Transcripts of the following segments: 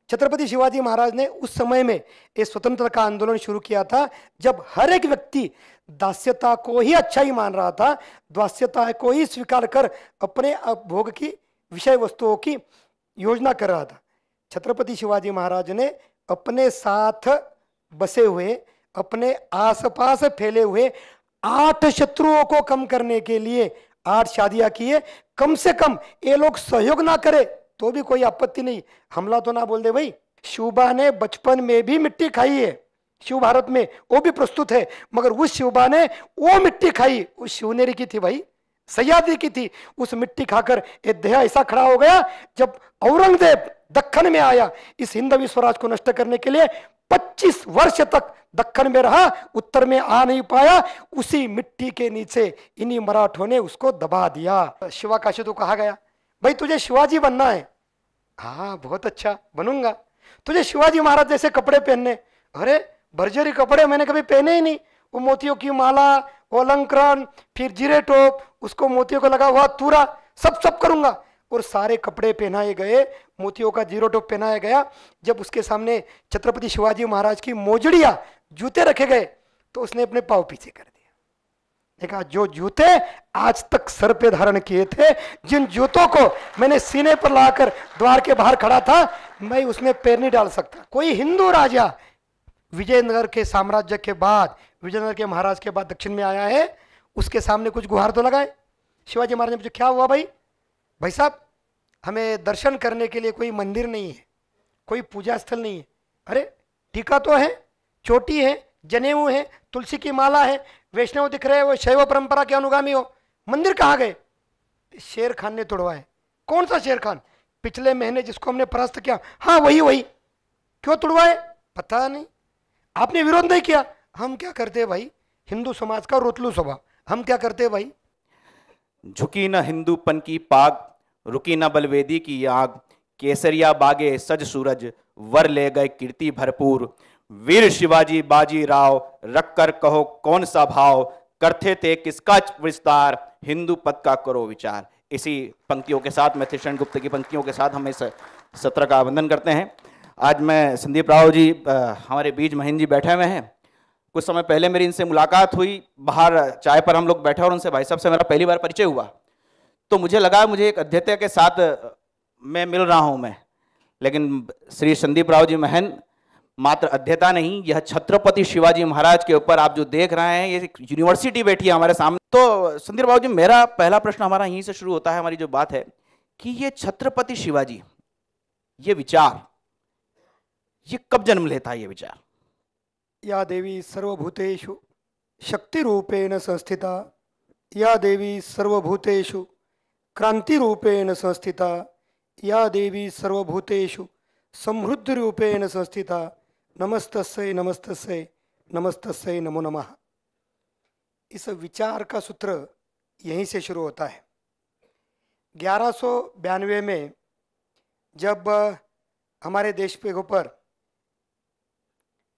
छत्रपति शिवाजी महाराज ने उस समय में ये स्वतंत्रता का आंदोलन शुरू किया था जब हर एक व्यक्ति दास्यता को ही अच्छा ही मान रहा था, दास्यता को ही स्वीकार कर अपने भोग की विषय वस्तुओं की योजना कर रहा था। छत्रपति शिवाजी महाराज ने अपने साथ बसे हुए, अपने आसपास फैले हुए 8 शत्रुओं को कम करने के लिए 8 शादियां किए। कम से कम ये लोग सहयोग ना करे तो भी कोई आपत्ति नहीं, हमला तो ना बोल दे भाई। शिवबा ने बचपन में भी मिट्टी खाई है, शिव भारत में वो भी प्रस्तुत है, मगर उस शिवबा ने वो मिट्टी खाई, उस शिवनेरी की थी भाई, सह्याद्री की थी। उस मिट्टी खाकर ये देह ऐसा खड़ा हो गया। जब औरंगजेब दक्कन में आया इस हिंदवी स्वराज को नष्ट करने के लिए, 25 वर्ष तक दक्कन में रहा, उत्तर में आ नहीं पाया। उसी मिट्टी के नीचे इन्हीं मराठों ने उसको दबा दिया। शिवा काशी तो कहा गया भाई तुझे शिवाजी बनना है, हाँ बहुत अच्छा बनूंगा। तुझे शिवाजी महाराज जैसे कपड़े पहनने, अरे भरजरी कपड़े मैंने कभी पहने ही नहीं। वो मोतियों की माला, वो अलंकरण, फिर जीरे टोप, उसको मोतियों का लगा हुआ तूरा, सब करूंगा। और सारे कपड़े पहनाए गए, मोतियों का जीरो टोप पहनाया गया। जब उसके सामने छत्रपति शिवाजी महाराज की मोजड़िया, जूते रखे गए तो उसने अपने पाँव पीछे कर दिया। देखा, जो जूते आज तक सर पे धारण किए थे, जिन जूतों को मैंने सीने पर लाकर द्वार के बाहर खड़ा था, मैं उसमें पैर नहीं डाल सकता। कोई हिंदू राजा विजयनगर के साम्राज्य के बाद, विजयनगर के महाराज के बाद दक्षिण में आया है, उसके सामने कुछ गुहार तो लगाए। शिवाजी महाराज ने पूछा क्या हुआ भाई साहब, हमें दर्शन करने के लिए कोई मंदिर नहीं है, कोई पूजा स्थल नहीं है। अरे टीका तो है, चोटी है, जनेऊ है, तुलसी की माला है, वैष्णव दिख रहे हैं, वो शैव परंपरा के अनुगामी हो, मंदिर कहाँ गए? शेर खान ने तोड़वाए। कौन सा शेर खान? पिछले महीने जिसको हमने परास्त किया, हाँ वही। क्यों तोड़वाए? पता नहीं, आपने विरोध नहीं किया। हम क्या करते भाई, हिंदू समाज का रोतलू स्वभाव, हम क्या करते भाई। झुकी न हिंदूपन की पाग, रुकी न बलवेदी की आग, केसरिया बागे सज सूरज, वर ले गए कीर्ति भरपूर। वीर शिवाजी बाजी राव, रख कर कहो कौन सा भाव, करते थे किसका विस्तार, हिंदू पद का करो विचार। इसी पंक्तियों के साथ, मैथिली गुप्त की पंक्तियों के साथ हम इस सत्र का वंदन करते हैं। आज मैं संदीप राव जी हमारे बीच, महेंद्र जी बैठे हुए हैं। कुछ समय पहले मेरी इनसे मुलाकात हुई, बाहर चाय पर हम लोग बैठे और उनसे भाई साहब से मेरा पहली बार परिचय हुआ। तो मुझे लगा मुझे एक अध्येता के साथ मैं मिल रहा हूं मैं, लेकिन श्री संदीप राव जी महन मात्र अध्येता नहीं, यह छत्रपति शिवाजी महाराज के ऊपर आप जो देख रहे हैं, ये एक यूनिवर्सिटी बैठी है हमारे सामने। तो संदीप राव जी, मेरा पहला प्रश्न हमारा यहीं से शुरू होता है, हमारी जो बात है कि ये छत्रपति शिवाजी, ये विचार, ये कब जन्म लेता है ये विचार? या देवी सर्वभूतेषु शक्ति रूपेण संस्थिता, या देवी सर्वभूतेषु क्रांति रूपेण संस्थिता, या देवी सर्वभूतेषु समृद्धि रूपेण संस्थिता, नमस्तस्यै नमस्तस्यै नमस्तस्यै नमो नमः। इस विचार का सूत्र यहीं से शुरू होता है। 1192 में जब हमारे देश पे ऊपर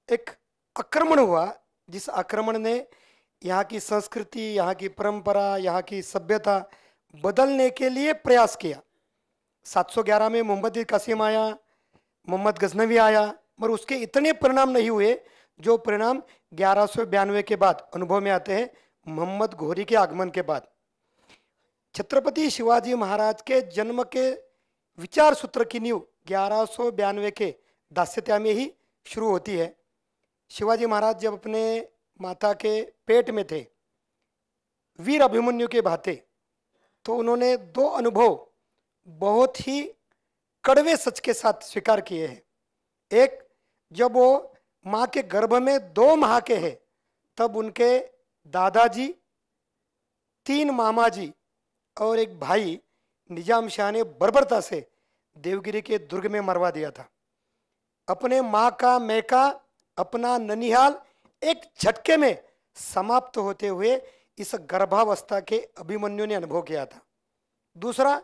एक आक्रमण हुआ, जिस आक्रमण ने यहाँ की संस्कृति, यहाँ की परंपरा, यहाँ की सभ्यता बदलने के लिए प्रयास किया। 711 में मोहम्मद कासिम आया, मोहम्मद गजनवी आया, मगर उसके इतने परिणाम नहीं हुए जो परिणाम 1192 के बाद अनुभव में आते हैं, मोहम्मद घोरी के आगमन के बाद। छत्रपति शिवाजी महाराज के जन्म के विचार सूत्र की नींव 1192 के दास्यत्या में ही शुरू होती है। शिवाजी महाराज जब अपने माता के पेट में थे, वीर अभिमन्यु के भांति, तो उन्होंने 2 अनुभव बहुत ही कड़वे सच के साथ स्वीकार किए हैं। एक, जब वो माँ के गर्भ में 2 माह के हैं, तब उनके दादाजी, 3 मामा जी और एक भाई निजाम शाह ने बर्बरता से देवगिरी के दुर्ग में मरवा दिया था। अपने माँ का मैका, अपना ननिहाल एक झटके में समाप्त होते हुए इस गर्भावस्था के अभिमन्यु ने अनुभव किया था। दूसरा,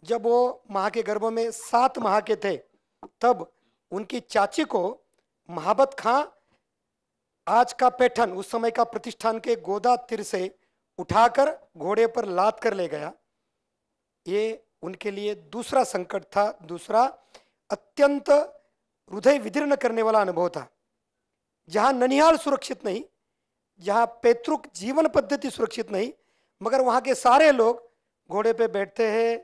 जब वो माँ के गर्भ में 7 माह के थे, तब उनकी चाची को महाबत खां, आज का पैठन, उस समय का प्रतिष्ठान के गोदा तीर से उठाकर घोड़े पर लाद कर ले गया। ये उनके लिए दूसरा संकट था, दूसरा अत्यंत हृदय विदीर्ण करने वाला अनुभव था। जहां ननिहाल सुरक्षित नहीं, जहां पैतृक जीवन पद्धति सुरक्षित नहीं, मगर वहां के सारे लोग घोड़े पे बैठते हैं,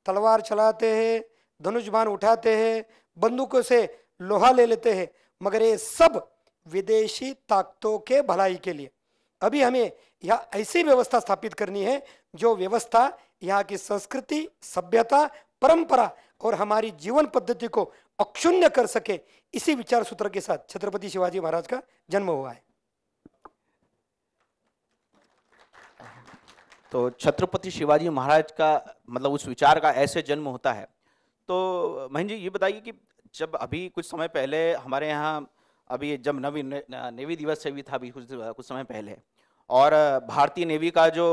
तलवार चलाते हैं, धनुष बाण उठाते हैं, बंदूकों से लोहा ले लेते हैं, मगर ये सब विदेशी ताकतों के भलाई के लिए। अभी हमें यह ऐसी व्यवस्था स्थापित करनी है जो व्यवस्था यहाँ की संस्कृति, सभ्यता, परंपरा और हमारी जीवन पद्धति को अक्षुण्य कर सके। इसी विचार सूत्र के साथ छत्रपति शिवाजी महाराज का जन्म हुआ है। तो छत्रपति शिवाजी महाराज का मतलब उस विचार का ऐसे जन्म होता है। तो महेंद्र जी ये बताइए कि जब अभी कुछ समय पहले हमारे यहाँ अभी जब नेवी दिवस से भी था अभी कुछ समय पहले, और भारतीय नेवी का जो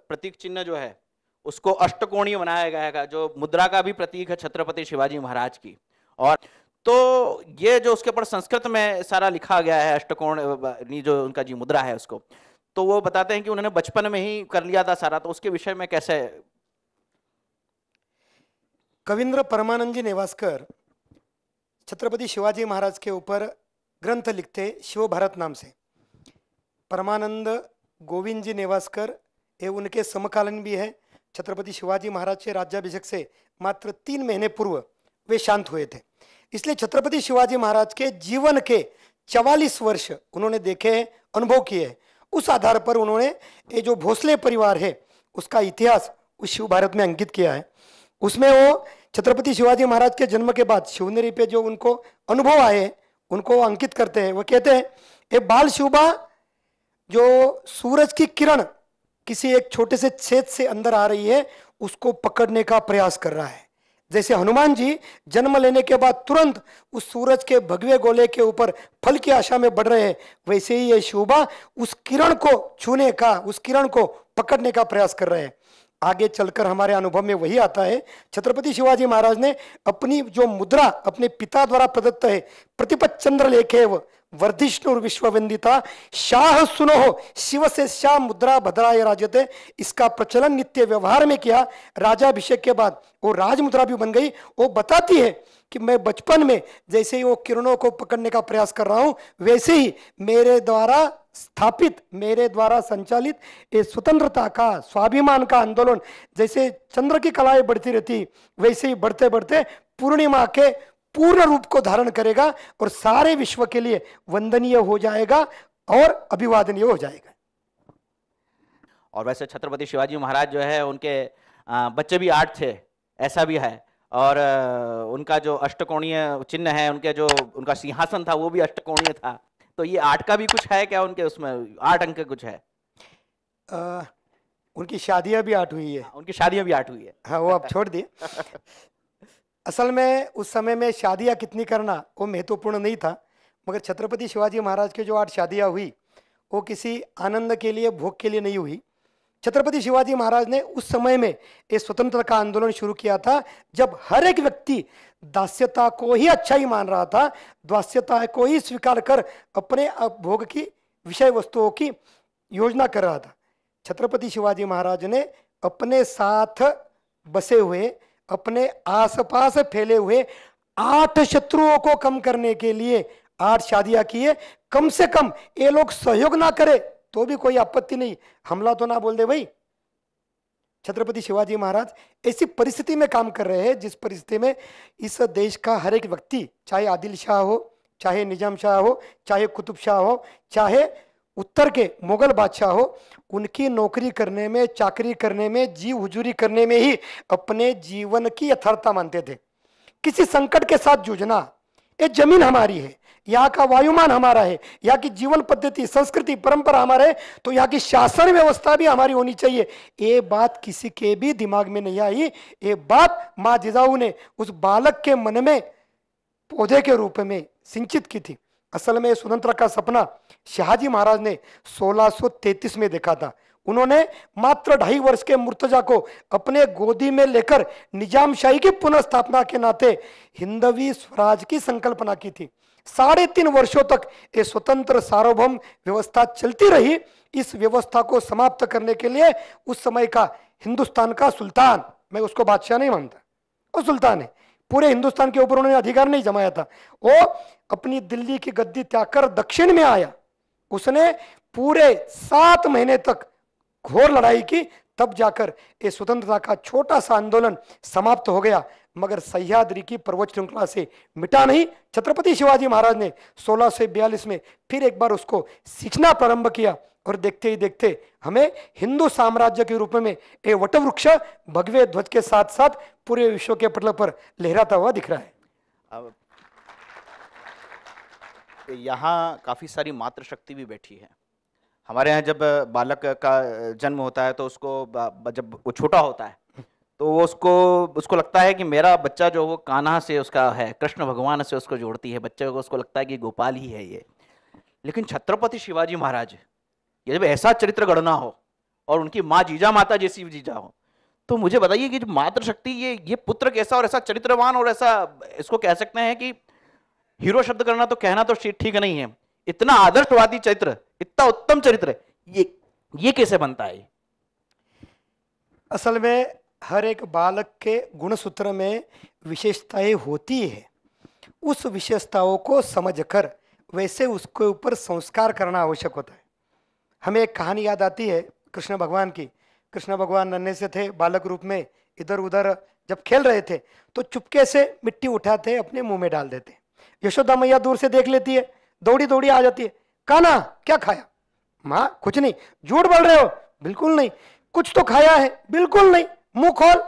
प्रतीक चिन्ह जो है उसको अष्टकोणीय बनाया गया है, जो मुद्रा का भी प्रतीक है छत्रपति शिवाजी महाराज की। और तो ये जो उसके ऊपर संस्कृत में सारा लिखा गया है अष्टकोण जो उनका जी मुद्रा है उसको, तो वो बताते हैं कि उन्होंने बचपन में ही कर लिया था सारा। तो उसके विषय में कैसे? कविंद्र परमानंद जी नेवास्कर छत्रपति शिवाजी महाराज के ऊपर ग्रंथ लिखते शिव भारत नाम से। परमानंद गोविंद जी नेवास्कर ये उनके समकालीन भी है। छत्रपति शिवाजी महाराज के राज्याभिषेक से मात्र 3 महीने पूर्व वे शांत हुए थे। इसलिए छत्रपति शिवाजी महाराज के जीवन के 44 वर्ष उन्होंने देखे हैं, अनुभव किए हैं। उस आधार पर उन्होंने ये जो भोसले परिवार है उसका इतिहास उस शिव भारत में अंकित किया है। उसमें वो छत्रपति शिवाजी महाराज के जन्म के बाद शिवनेरी पे जो उनको अनुभव आए उनको अंकित करते हैं। वो कहते हैं ये बाल शिवबा जो सूरज की किरण किसी एक छोटे से छेद से अंदर आ रही है उसको पकड़ने का प्रयास कर रहा है। जैसे हनुमान जी जन्म लेने के बाद तुरंत उस सूरज के भगवे गोले के ऊपर फल की आशा में बढ़ रहे हैं, वैसे ही ये शिवबा उस किरण को छूने का, उस किरण को पकड़ने का प्रयास कर रहे हैं। आगे चलकर हमारे अनुभव में वही आता है। छत्रपति शिवाजी महाराज ने अपनी जो मुद्रा अपने पिता द्वारा प्रदत्त है, प्रतिपत चंद्र लेखेव वर्धिष्णु विश्ववंदिता शाह सुनो शिव से शाह मुद्रा भद्राय राजते, इसका प्रचलन नित्य व्यवहार में किया। राजाभिषेक के बाद वो राज मुद्रा भी बन गई। वो बताती है कि मैं बचपन में जैसे ही वो किरणों को पकड़ने का प्रयास कर रहा हूं, वैसे ही मेरे द्वारा स्थापित, मेरे द्वारा संचालित ये स्वतंत्रता का, स्वाभिमान का आंदोलन जैसे चंद्र की कलाएं बढ़ती रहती, वैसे ही बढ़ते बढ़ते पूर्णिमा के पूर्ण रूप को धारण करेगा और सारे विश्व के लिए वंदनीय हो जाएगा और अभिवादनीय हो जाएगा। और वैसे छत्रपति शिवाजी महाराज जो है उनके बच्चे भी 8 थे, ऐसा भी है। और उनका जो अष्टकोणीय चिन्ह है, उनके जो उनका सिंहासन था वो भी अष्टकोणीय था। तो ये 8 का भी कुछ है क्या उनके उसमें? 8 अंक कुछ है? उनकी शादियां भी 8 हुई है। उनकी शादियां भी 8 हुई है। हाँ, वो आप छोड़ दिए। असल में उस समय में शादियां कितनी करना वो महत्वपूर्ण नहीं था, मगर छत्रपति शिवाजी महाराज के जो 8 शादियां हुई वो किसी आनंद के लिए, भोग के लिए नहीं हुई। छत्रपति शिवाजी महाराज ने उस समय में ये स्वतंत्रता का आंदोलन शुरू किया था जब हर एक व्यक्ति दास्यता को ही अच्छाई मान रहा था, दास्यता को ही स्वीकार कर अपने भोग की विषय वस्तुओं की योजना कर रहा था। छत्रपति शिवाजी महाराज ने अपने साथ बसे हुए, अपने आसपास फैले हुए 8 शत्रुओं को कम करने के लिए 8 शादियां किए। कम से कम ये लोग सहयोग ना करे तो भी कोई आपत्ति नहीं, हमला तो ना बोल दे भाई। छत्रपति शिवाजी महाराज ऐसी परिस्थिति में काम कर रहे हैं जिस परिस्थिति में इस देश का हर एक व्यक्ति, चाहे आदिल शाह हो, चाहे निजाम शाह हो, चाहे कुतुब शाह हो, चाहे उत्तर के मुगल बादशाह हो, उनकी नौकरी करने में, चाकरी करने में, जीव हुजूरी करने में ही अपने जीवन की यथार्थता मानते थे। किसी संकट के साथ जूझना, ये जमीन हमारी है, यहाँ का वायुमान हमारा है, यहाँ की जीवन पद्धति, संस्कृति, परंपरा हमारे है, तो यहाँ की शासन व्यवस्था भी हमारी होनी चाहिए। ये बात किसी के भी दिमाग में नहीं आई। ये बात माँ जिजाऊ ने उस बालक के मन में पौधे के रूप में सिंचित की थी। असल में स्वतंत्रता का सपना शहाजी महाराज ने 1633 में देखा था। उन्होंने मात्र 2.5 वर्ष के मुर्तजा को अपने गोदी में लेकर निजामशाही की पुनर्स्थापना के नाते हिंदवी स्वराज की संकल्पना की थी। 3.5 वर्षों तक ये स्वतंत्र सार्वभौम व्यवस्था चलती रही। इस व्यवस्था को समाप्त करने के लिए उस समय का हिंदुस्तान का सुल्तान, मैं उसको बादशाह नहीं मानता, वो सुल्तान है, पूरे हिंदुस्तान के ऊपर उन्होंने अधिकार नहीं जमाया था। वो अपनी दिल्ली की गद्दी त्याग कर दक्षिण में आया। उसने पूरे 7 महीने तक घोर लड़ाई की, तब जाकर ये स्वतंत्रता का छोटा सा आंदोलन समाप्त हो गया। मगर सह्याद्री की पर्वत श्रृंखला से मिटा नहीं। छत्रपति शिवाजी महाराज ने 1642 में फिर एक बार उसको सींचना प्रारंभ किया और देखते ही देखते हमें हिंदू साम्राज्य के रूप में ये वटवृक्ष भगवे ध्वज के साथ साथ पूरे विश्व के पटल पर लहराता हुआ दिख रहा है। अब यहाँ काफ़ी सारी मातृशक्ति भी बैठी है। हमारे यहाँ जब बालक का जन्म होता है तो उसको जब वो छोटा होता है तो वो उसको लगता है कि मेरा बच्चा जो वो कान्हा से उसका है, कृष्ण भगवान से उसको जोड़ती है, बच्चे को उसको लगता है कि गोपाल ही है ये। लेकिन छत्रपति शिवाजी महाराज ये जब ऐसा चरित्र गढ़ना हो और उनकी माँ जीजा माता जैसी जीजा हो, तो मुझे बताइए कि जो मातृशक्ति ये पुत्र कैसा और ऐसा चरित्रवान और ऐसा, इसको कह सकते हैं कि हीरो शब्द करना तो कहना तो ठीक नहीं है, इतना आदर्शवादी चरित्र, इतना उत्तम चरित्र, ये कैसे बनता है? असल में हर एक बालक के गुणसूत्र में विशेषताएं होती है। उस विशेषताओं को समझकर वैसे उसके ऊपर संस्कार करना आवश्यक होता है। हमें एक कहानी याद आती है कृष्ण भगवान की। कृष्ण भगवान नन्हे से थे, बालक रूप में इधर उधर जब खेल रहे थे तो चुपके से मिट्टी उठाते अपने मुंह में डाल देते। यशोदा मैया दूर से देख लेती है, दौड़ी दौड़ी आ जाती है, कान्हा क्या खाया? माँ कुछ नहीं। झूठ बोल रहे हो? बिल्कुल नहीं। कुछ तो खाया है? बिल्कुल नहीं। मुंह खोल।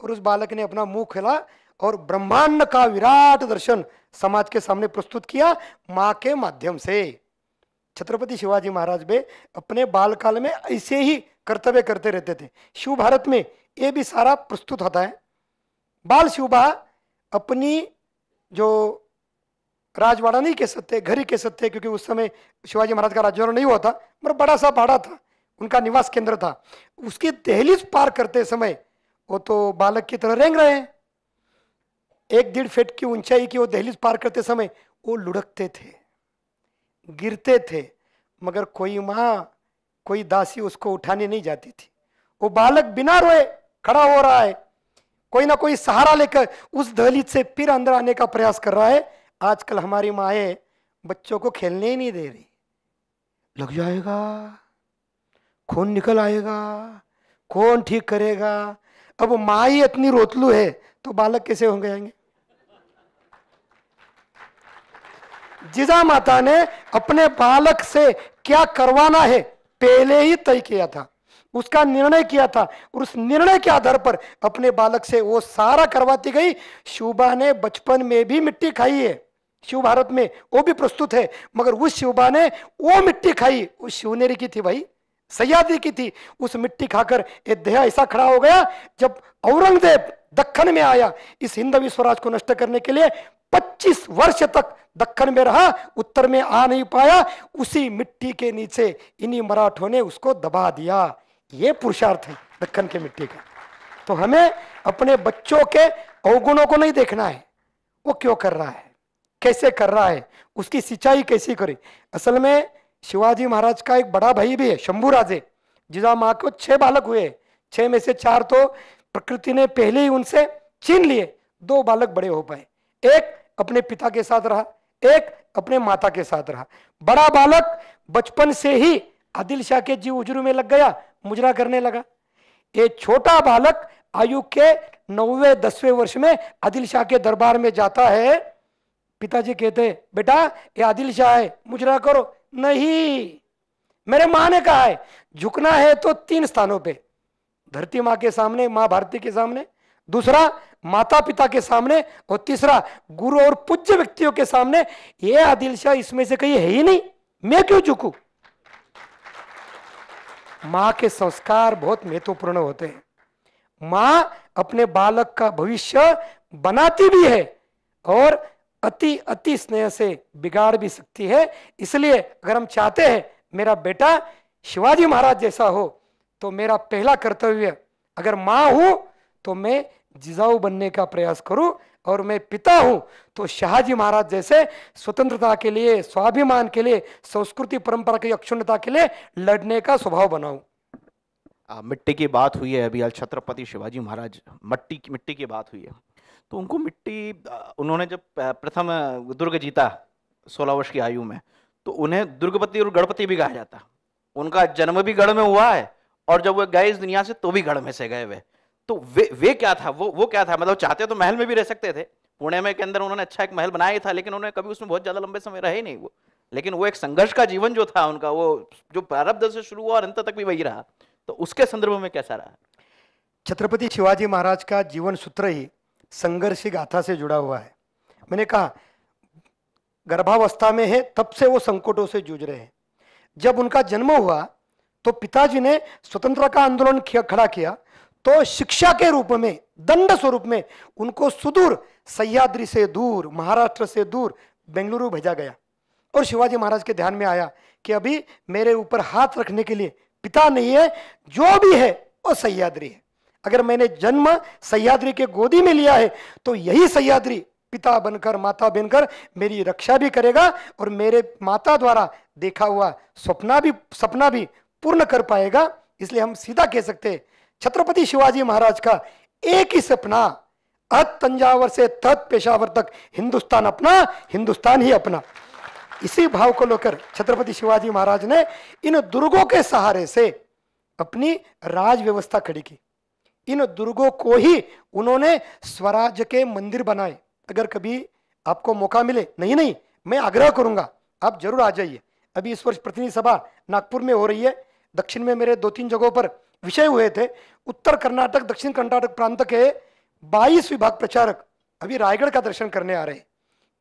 और उस बालक ने अपना मुंह खोला और ब्रह्मांड का विराट दर्शन समाज के सामने प्रस्तुत किया मां के माध्यम से। छत्रपति शिवाजी महाराज भी अपने बालकाल में ऐसे ही कर्तव्य करते रहते थे। शिव भारत में ये भी सारा प्रस्तुत होता है। बाल शिवबा अपनी जो राजवाड़ा नहीं कह सकते, घर ही कह सकते, क्योंकि उस समय शिवाजी महाराज का राजवाड़ा नहीं हुआ था, मगर बड़ा सा भाड़ा था, उनका निवास केंद्र था। उसकी दहलीज पार करते समय वो तो बालक की तरह रेंग रहे हैं। 1-1.5 फीट की ऊंचाई की वो दहलीज पार करते समय वो लुढ़कते थे, गिरते थे, मगर कोई माँ, कोई दासी उसको उठाने नहीं जाती थी। वो बालक बिना रोए खड़ा हो रहा है, कोई ना कोई सहारा लेकर उस दहलीज से फिर अंदर आने का प्रयास कर रहा है। आजकल हमारी माएँ बच्चों को खेलने ही नहीं दे रही। लग जाएगा, खून निकल आएगा, कौन ठीक करेगा? अब माँ ही इतनी रोतलू है तो बालक कैसे होंगे आएंगे? जीजा माता ने अपने बालक से क्या करवाना है पहले ही तय किया था, उसका निर्णय किया था, और उस निर्णय के आधार पर अपने बालक से वो सारा करवाती गई। शिवबा ने बचपन में भी मिट्टी खाई है, शिव भारत में वो भी प्रस्तुत है, मगर उस शिवबा ने वो मिट्टी खाई, उस शिवनेरी की थी भाई, सह्याद्री की थी। उस मिट्टी खाकर एक देह ऐसा खड़ा हो गया। जब औरंगजेब दक्कन में आया इस हिंदवी स्वराज को नष्ट करने के लिए, 25 वर्ष तक दक्कन में रहा, उत्तर में आ नहीं पाया। उसी मिट्टी के नीचे इन्हीं मराठों ने उसको दबा दिया। ये पुरुषार्थ है दक्कन के मिट्टी का। तो हमें अपने बच्चों के अवगुणों को नहीं देखना है, वो क्यों कर रहा है, कैसे कर रहा है, उसकी सिंचाई कैसी करे। असल में शिवाजी महाराज का एक बड़ा भाई भी है, शंभूराजे। जीजा माँ को 6 बालक हुए, 6 में से 4 तो प्रकृति ने पहले ही उनसे छीन लिए, 2 बालक बड़े हो पाए। एक अपने पिता के साथ रहा, एक अपने माता के साथ रहा। बड़ा बालक बचपन से ही आदिल शाह के जीव उजरू में लग गया, मुजरा करने लगा। ये छोटा बालक आयु के 9वें 10वें वर्ष में आदिल शाह के दरबार में जाता है। पिताजी कहते बेटा ये आदिल शाह है, मुजरा करो। नहीं, मेरे माँ ने कहा है झुकना है तो 3 स्थानों पे, धरती माँ के सामने, माँ भारती के सामने, दूसरा माता पिता के सामने, और तीसरा गुरु और पूज्य व्यक्तियों के सामने। ये आदिल शाह इसमें से कहीं है ही नहीं, मैं क्यों झुकूं? माँ के संस्कार बहुत महत्वपूर्ण होते हैं। माँ अपने बालक का भविष्य बनाती भी है और अति अति स्नेह से बिगाड़ भी सकती है। इसलिए अगर हम चाहते हैं मेरा बेटा शिवाजी महाराज जैसा हो, तो मेरा पहला कर्तव्य, अगर माँ हूं तो मैं जिजाऊ बनने का प्रयास करूं, और मैं पिता हूं तो शाहजी महाराज जैसे स्वतंत्रता के लिए, स्वाभिमान के लिए, संस्कृति परंपरा की अक्षुण्णता के लिए लड़ने का स्वभाव बनाऊं। मिट्टी की बात हुई है अभी, छत्रपति शिवाजी महाराज, मिट्टी की बात हुई है, तो उनको मिट्टी उन्होंने जब प्रथम दुर्ग जीता 16 वर्ष की आयु में, तो उन्हें दुर्गपति और गणपति भी कहा जाता। उनका जन्म भी गढ़ में हुआ है, और जब वो गए इस दुनिया से तो भी गढ़ में से गए वे। तो वे क्या था, वो क्या था, मतलब चाहते तो महल में भी रह सकते थे, पुणे में के अंदर उन्होंने अच्छा एक महल बनाया था, लेकिन उन्होंने कभी उसमें बहुत ज्यादा लंबे समय रहे नहीं वो। लेकिन वो एक संघर्ष का जीवन जो था उनका, वो जो प्रारब्ध से शुरू हुआ और अंत तक भी वही रहा। तो उसके संदर्भ में कैसा रहा? छत्रपति शिवाजी महाराज का जीवन सूत्र ही संघर्ष गाथा से जुड़ा हुआ है। मैंने कहा गर्भावस्था में है तब से वो संकटों से जूझ रहे हैं। जब उनका जन्म हुआ तो पिताजी ने स्वतंत्रता का आंदोलन खड़ा किया, तो शिक्षा के रूप में, दंड स्वरूप में उनको सुदूर सह्याद्री से दूर, महाराष्ट्र से दूर बेंगलुरु भेजा गया। और शिवाजी महाराज के ध्यान में आया कि अभी मेरे ऊपर हाथ रखने के लिए पिता नहीं है, जो भी है वो सह्याद्री है। अगर मैंने जन्म सह्याद्री के गोदी में लिया है तो यही सह्याद्री पिता बनकर, माता बनकर मेरी रक्षा भी करेगा और मेरे माता द्वारा देखा हुआ सपना भी पूर्ण कर पाएगा। इसलिए हम सीधा कह सकते हैं छत्रपति शिवाजी महाराज का एक ही सपना, अत तंजावर से तत पेशावर तक हिंदुस्तान अपना, हिंदुस्तान ही अपना। इसी भाव को लेकर छत्रपति शिवाजी महाराज ने इन दुर्गों के सहारे से अपनी राज व्यवस्था खड़ी की। इन दुर्गों को ही उन्होंने स्वराज्य के मंदिर बनाए। अगर कभी आपको मौका मिले, नहीं मैं आग्रह करूंगा आप जरूर आ जाइए। अभी इस वर्ष प्रतिनिधि सभा नागपुर में हो रही है, दक्षिण में मेरे 2-3 जगहों पर विषय हुए थे। उत्तर कर्नाटक, दक्षिण कर्नाटक प्रांत के 22 विभाग प्रचारक अभी रायगढ़ का दर्शन करने आ रहे हैं,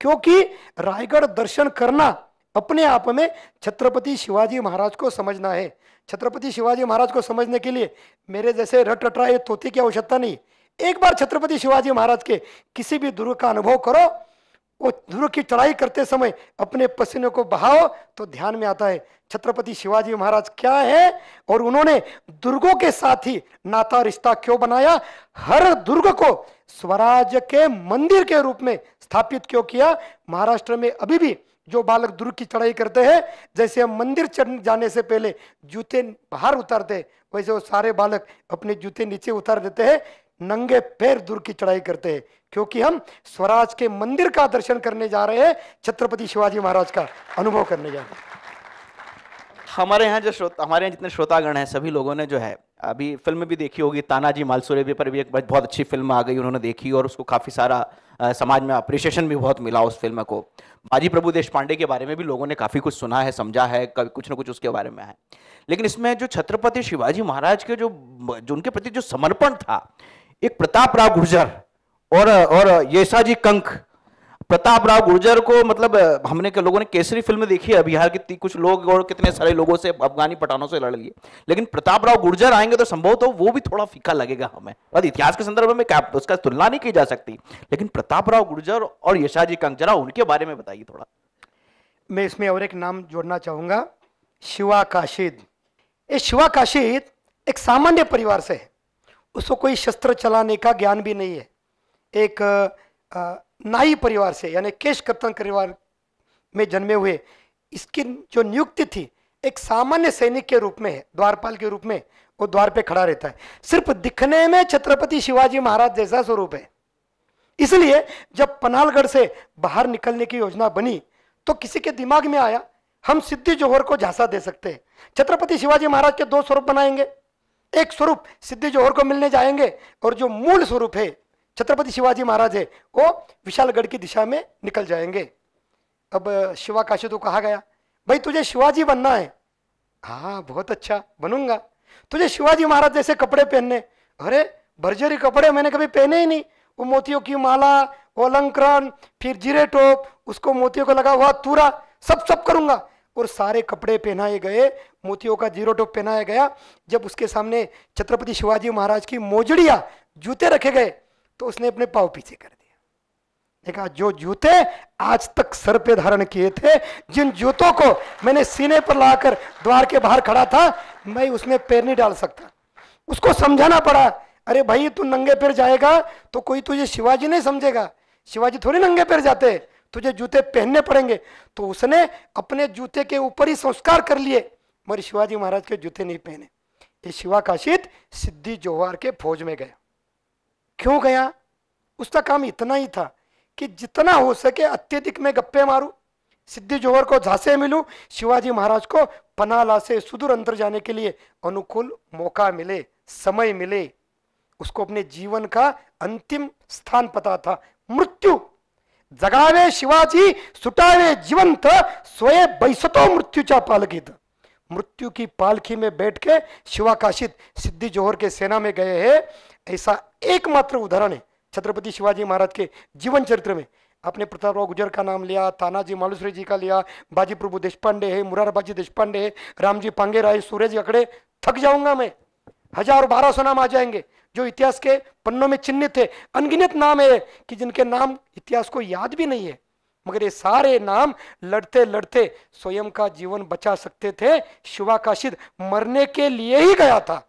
क्योंकि रायगढ़ दर्शन करना अपने आप में छत्रपति शिवाजी महाराज को समझना है। छत्रपति शिवाजी महाराज को समझने के लिए मेरे जैसे रट रटाए तोते की आवश्यकता नहीं। एक बार छत्रपति शिवाजी महाराज के किसी भी दुर्ग का अनुभव करो, वो दुर्ग की चढ़ाई करते समय अपने पसीने को बहाओ तो ध्यान में आता है छत्रपति शिवाजी महाराज क्या है और उन्होंने दुर्गों के साथ ही नाता रिश्ता क्यों बनाया, हर दुर्ग को स्वराज्य के मंदिर के रूप में स्थापित क्यों किया। महाराष्ट्र में अभी भी जो बालक दुर्ग की चढ़ाई करते हैं, जैसे हम मंदिर चढ़ जाने से पहले जूते बाहर उतारते, वैसे वो सारे बालक अपने जूते नीचे उतार देते हैं, नंगे पैर दुर्ग की चढ़ाई करते हैं, क्योंकि हम स्वराज के मंदिर का दर्शन करने जा रहे हैं, छत्रपति शिवाजी महाराज का अनुभव करने जा रहे हैं। हमारे यहाँ जितने श्रोतागण हैं सभी लोगों ने जो है अभी फिल्म भी देखी होगी, तानाजी मालसुरे पर भी एक बहुत अच्छी फिल्म आ गई, उन्होंने देखी और उसको काफी सारा समाज में अप्रिशिएशन भी बहुत मिला उस फिल्म को। बाजी प्रभु देशपांडे के बारे में भी लोगों ने काफी कुछ सुना है, समझा है, कुछ ना कुछ उसके बारे में है। लेकिन इसमें जो छत्रपति शिवाजी महाराज के जो उनके प्रति जो समर्पण था, एक प्रताप राव गुर्जर और येसाजी कंक। प्रताप राव गुर्जर को मतलब हमने के लोगों ने केसरी फिल्म देखी है, बिहार के कुछ लोग और कितने सारे लोगों से, अफगानी पठानों से लड़ लिए, लेकिन प्रताप राव गुर्जर आएंगे तो संभव तो वो भी थोड़ा फीका लगेगा हमें, और इतिहास के संदर्भ में क्या उसका तुलना नहीं की जा सकती। लेकिन प्रताप राव गुर्जर और यशाजी कंक, जरा उनके बारे में बताइए थोड़ा। मैं इसमें और एक नाम जोड़ना चाहूंगा, शिवा काशिद। ये शिवा काशिद एक सामान्य परिवार से है, उसको कोई शस्त्र चलाने का ज्ञान भी नहीं है। एक नाई परिवार से, यानी केश कर्तन परिवार में जन्मे हुए, इसकी जो नियुक्ति थी एक सामान्य सैनिक के रूप में है, द्वारपाल के रूप में वो द्वार पे खड़ा रहता है। सिर्फ दिखने में छत्रपति शिवाजी महाराज जैसा स्वरूप है, इसलिए जब पनालगढ़ से बाहर निकलने की योजना बनी तो किसी के दिमाग में आया हम सिद्दी जोहर को झांसा दे सकते हैं, छत्रपति शिवाजी महाराज के 2 स्वरूप बनाएंगे। एक स्वरूप सिद्दी जोहर को मिलने जाएंगे और जो मूल स्वरूप है छत्रपति शिवाजी महाराज है वो विशालगढ़ की दिशा में निकल जाएंगे। अब शिवा काशिद को कहा गया भाई तुझे शिवाजी बनना है, हाँ बहुत अच्छा बनूंगा, तुझे शिवाजी महाराज जैसे कपड़े पहनने। अरे भरजरी कपड़े मैंने कभी पहने ही नहीं, वो मोतियों की माला, वो अलंकरण, फिर जीरे टोप, उसको मोतियों का लगा हुआ तूरा, सब करूंगा। और सारे कपड़े पहनाए गए, मोतियों का जीरो टोप पहनाया गया। जब उसके सामने छत्रपति शिवाजी महाराज की मोजड़िया, जूते रखे गए तो उसने अपने पाँव पीछे कर दिया। देखा जो जूते आज तक सर पे धारण किए थे, जिन जूतों को मैंने सीने पर लाकर द्वार के बाहर खड़ा था, मैं उसमें पैर नहीं डाल सकता। उसको समझाना पड़ा, अरे भाई तू नंगे पैर जाएगा तो कोई तुझे शिवाजी नहीं समझेगा, शिवाजी थोड़ी नंगे पैर जाते, तुझे जूते पहनने पड़ेंगे। तो उसने अपने जूते के ऊपर ही संस्कार कर लिए, मगर शिवाजी महाराज के जूते नहीं पहने। ये शिवा काशिद सिद्दी जोहर के फौज में गया। क्यों गया? उसका काम इतना ही था कि जितना हो सके अत्यधिक में गप्पे मारूं, सिद्धि जोहर को झांसे मिलूं, शिवाजी महाराज को पनाला से सुदूर अंतर जाने के लिए अनुकूल मौका मिले, समय मिले। उसको अपने जीवन का अंतिम स्थान पता था, मृत्यु। जगावे शिवाजी सुटावे जिवंत, सोए बैसतो मृत्यूच्या पालखीत। मृत्यू की पालखी में बैठ के शिवाकाशित सिद्धि जोहर के सेना में गए हैं, ऐसा एकमात्र उदाहरण है छत्रपति शिवाजी महाराज के जीवन चरित्र में। आपने प्रतापराव गुर्जर का नाम लिया, तानाजी मालुसरे जी का लिया, बाजी प्रभु देशपांडे है, मुरारबाजी देशपांडे है, रामजी पांगे राय, सूरज अकड़े, थक जाऊंगा मैं। 1000-1200 नाम आ जाएंगे जो इतिहास के पन्नों में चिन्हित है। अनगिनत नाम है कि जिनके नाम इतिहास को याद भी नहीं है, मगर ये सारे नाम लड़ते लड़ते स्वयं का जीवन बचा सकते थे। शिवाकाशित मरने के लिए ही गया था।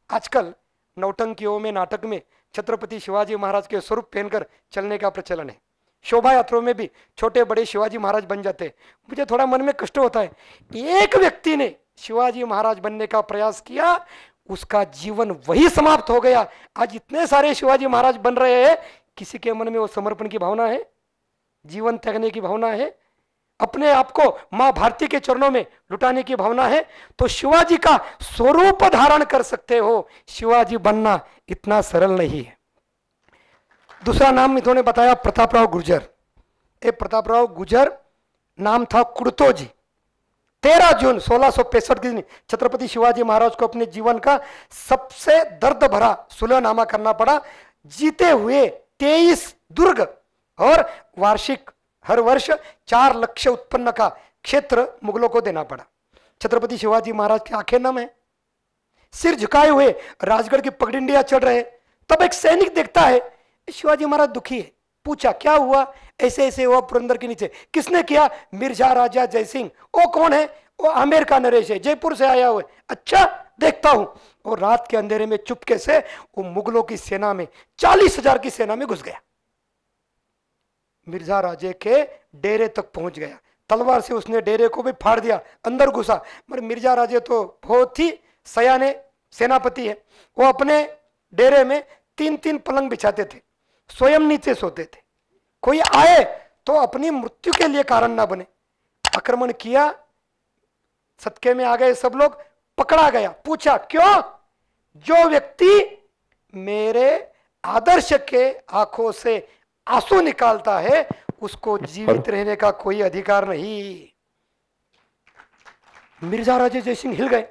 आजकल नौटंकियों में, नाटक में छत्रपति शिवाजी महाराज के स्वरूप पहनकर चलने का प्रचलन है। शोभा यात्राओं में भी छोटे बड़े शिवाजी महाराज बन जाते हैं। मुझे थोड़ा मन में कष्ट होता है, एक व्यक्ति ने शिवाजी महाराज बनने का प्रयास किया, उसका जीवन वही समाप्त हो गया। आज इतने सारे शिवाजी महाराज बन रहे हैं, किसी के मन में वो समर्पण की भावना है, जीवन त्यागने की भावना है, अपने आप को मां भारती के चरणों में लुटाने की भावना है, तो शिवाजी का स्वरूप धारण कर सकते हो। शिवाजी बनना इतना सरल नहीं है। दूसरा नाम इन्होंने बताया प्रतापराव गुर्जर। प्रतापराव गुर्जर नाम था कुड़तो जी। 13 जून 1665 के दिन छत्रपति शिवाजी महाराज को अपने जीवन का सबसे दर्द भरा सुलहनामा करना पड़ा। जीते हुए 23 दुर्ग और वार्षिक हर वर्ष 4 लक्ष्य उत्पन्न का क्षेत्र मुगलों को देना पड़ा। छत्रपति शिवाजी महाराज की आंखें नम है, सिर झुकाए हुए राजगढ़ की पगडंडियां चढ़ रहे। तब एक सैनिक देखता है शिवाजी महाराज दुखी है। पूछा क्या हुआ? ऐसे ऐसे हुआ पुरंदर के नीचे। किसने किया? मिर्जा राजा जयसिंह। वो कौन है? वो आमेर का नरेश है, जयपुर से आया हुआ है। अच्छा देखता हूं। और रात के अंधेरे में चुपके से वो मुगलों की सेना में 40,000 की सेना में घुस गया, मिर्जा राजे के डेरे तक पहुंच गया। तलवार से उसने डेरे को भी फाड़ दिया, अंदर घुसा। मगर मिर्जा राजे तो बहुत ही सयाने सेनापति है। वो अपने डेरे में 3-3 पलंग बिछाते थे, स्वयं नीचे सोते थे। कोई आए तो अपनी मृत्यु के लिए कारण ना बने। आक्रमण किया, सदके में आ गए सब लोग, पकड़ा गया। पूछा क्यों? जो व्यक्ति मेरे आदर्श के आंखों से आंसू निकालता है उसको जीवित रहने का कोई अधिकार नहीं। मिर्जा राजे जयसिंह हिल गए।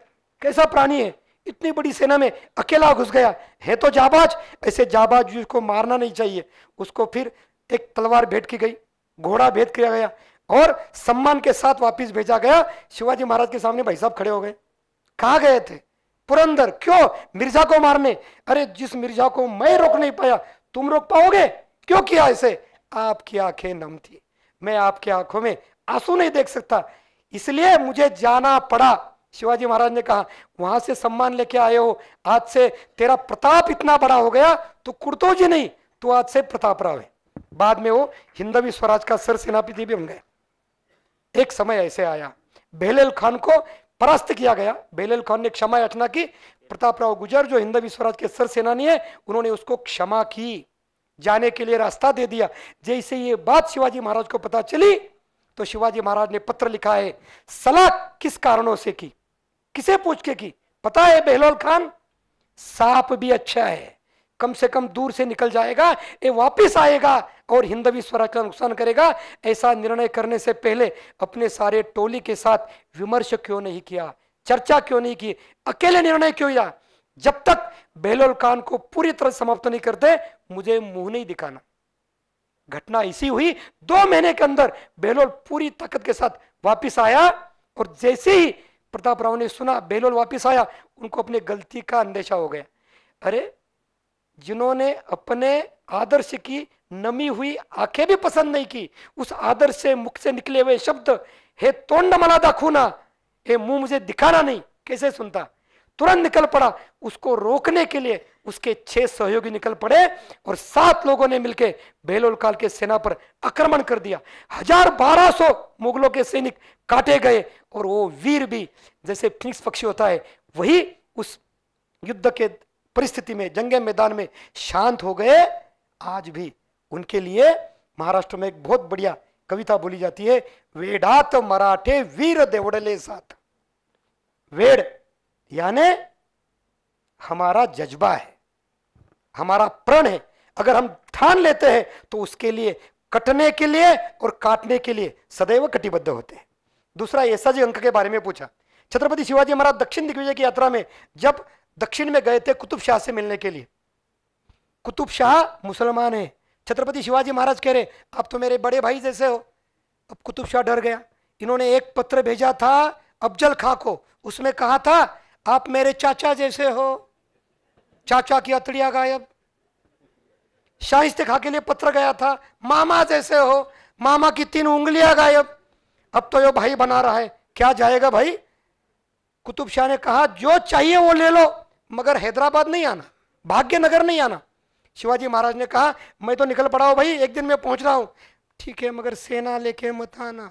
कैसा प्राणी है, इतनी बड़ी सेना में अकेला घुस गया है, तो जाबाज। ऐसे जाबाज जिसको मारना नहीं चाहिए, उसको फिर एक तलवार भेंट की गई, घोड़ा भेंट किया गया और सम्मान के साथ वापस भेजा गया। शिवाजी महाराज के सामने भाई साहब खड़े हो गए। कहां गए थे? पुरंदर। क्यों? मिर्जा को मारने। अरे जिस मिर्जा को मैं रोक नहीं पाया तुम रोक पाओगे? क्यों किया ऐसे? आपकी आंखें नम थी, मैं आपकी आंखों में आंसू नहीं देख सकता, इसलिए मुझे जाना पड़ा। शिवाजी महाराज ने कहा वहां से सम्मान लेके आए हो, आज से तेरा प्रताप इतना बड़ा हो गया, तो कुर्तो जी नहीं, तो आज से प्रतापराव है। बाद में वो हिंदवी स्वराज का सर सेनापति भी बन गए। एक समय ऐसे आया, बेहलेल खान को परास्त किया गया। बेहलेल खान ने क्षमा याचना की। प्रतापराव गुर्जर जो हिंदवी स्वराज के सर सेनानी है, उन्होंने उसको क्षमा की, जाने के लिए रास्ता दे दिया। जैसे ये बात शिवाजी महाराज को पता चली तो शिवाजी महाराज ने पत्र लिखा है। सलाह किस कारणों से की, किसे पूछ के की? पता है बेहलोल खान, सांप भी अच्छा है, कम से कम दूर से निकल जाएगा, ये वापिस आएगा और हिंदवी स्वराज का नुकसान करेगा। ऐसा निर्णय करने से पहले अपने सारे टोली के साथ विमर्श क्यों नहीं किया, चर्चा क्यों नहीं की, अकेले निर्णय क्यों किया? जब तक बेहलोल खान को पूरी तरह समाप्त नहीं करते मुझे मुंह नहीं दिखाना। घटना ऐसी हुई, 2 महीने के अंदर बेहलोल पूरी ताकत के साथ वापिस आया। और जैसे ही प्रतापराव ने सुना बेहलोल वापिस आया, उनको अपनी गलती का अंदेशा हो गया। अरे जिन्होंने अपने आदर्श की नमी हुई आंखें भी पसंद नहीं की, उस आदर्श से मुख से निकले हुए शब्द, हे तोंड मला दाखवना, हे मुंह मुझे दिखाना नहीं, कैसे सुनता? तुरंत निकल पड़ा। उसको रोकने के लिए उसके 6 सहयोगी निकल पड़े और 7 लोगों ने मिलकर बेहलोल खान के सेना पर आक्रमण कर दिया। 1200 मुगलों के सैनिक काटे गए और वो वीर भी जैसे फिनिक्स पक्षी होता है, वही उस युद्ध के परिस्थिति में, जंगे मैदान में शांत हो गए। आज भी उनके लिए महाराष्ट्र में एक बहुत बढ़िया कविता बोली जाती है, वेडात मराठे वीर देवड़ले साथ। वेड यानी हमारा जज्बा है, हमारा प्रण है। अगर हम ठान लेते हैं तो उसके लिए कटने के लिए और काटने के लिए सदैव कटिबद्ध होते हैं। दूसरा, ऐसा जी अंक के बारे में पूछा। छत्रपति शिवाजी महाराज दक्षिण दिग्विजय की यात्रा में जब दक्षिण में गए थे कुतुब शाह से मिलने के लिए, कुतुब शाह मुसलमान है, छत्रपति शिवाजी महाराज कह रहे आप तो मेरे बड़े भाई जैसे हो। अब कुतुब शाह डर गया। इन्होंने एक पत्र भेजा था अफजल खां को, उसमें कहा था आप मेरे चाचा जैसे हो। चाचा की अतड़िया गायब। शाइस्ते खां के लिए पत्र गया था, मामा जैसे हो, मामा की 3 उंगलियां गायब। अब तो यो भाई बना रहा है, क्या जाएगा भाई। कुतुब शाह ने कहा जो चाहिए वो ले लो, मगर हैदराबाद नहीं आना, भाग्यनगर नहीं आना। शिवाजी महाराज ने कहा मैं तो निकल पड़ा हूं भाई, एक दिन में पहुंच रहा हूं। ठीक है, मगर सेना लेके मत आना।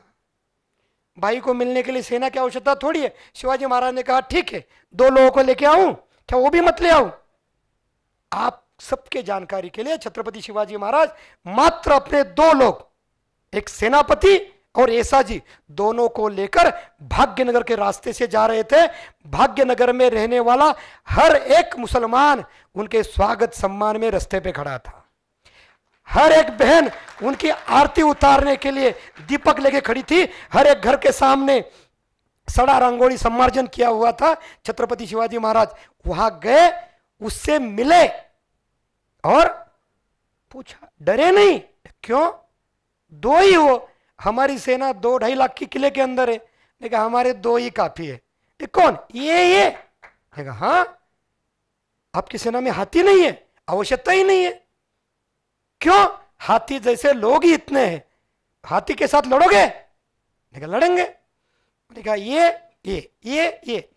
भाई को मिलने के लिए सेना की आवश्यकता थोड़ी है। शिवाजी महाराज ने कहा ठीक है, 2 लोगों को लेके आऊं, क्या वो भी मत ले आऊं। आप सबके जानकारी के लिए छत्रपति शिवाजी महाराज मात्र अपने 2 लोग, एक सेनापति और ऐसाजी, दोनों को लेकर भाग्यनगर के रास्ते से जा रहे थे। भाग्यनगर में रहने वाला हर एक मुसलमान उनके स्वागत सम्मान में रास्ते पे खड़ा था। हर एक बहन उनकी आरती उतारने के लिए दीपक लेके खड़ी थी। हर एक घर के सामने सड़ा रंगोली सम्मार्जन किया हुआ था। छत्रपति शिवाजी महाराज वहां गए, उससे मिले और पूछा, डरे नहीं? क्यों? 2 ही हो, हमारी सेना 2-2.5 लाख की किले के अंदर है। देखा हमारे 2 ही काफी है। ये कौन? ये देखा हाँ, आपकी सेना में हाथी नहीं है, आवश्यकता ही नहीं है। क्यों? हाथी जैसे लोग ही इतने हैं, हाथी के साथ लड़ोगे? देखा लड़ेंगे। देखा ये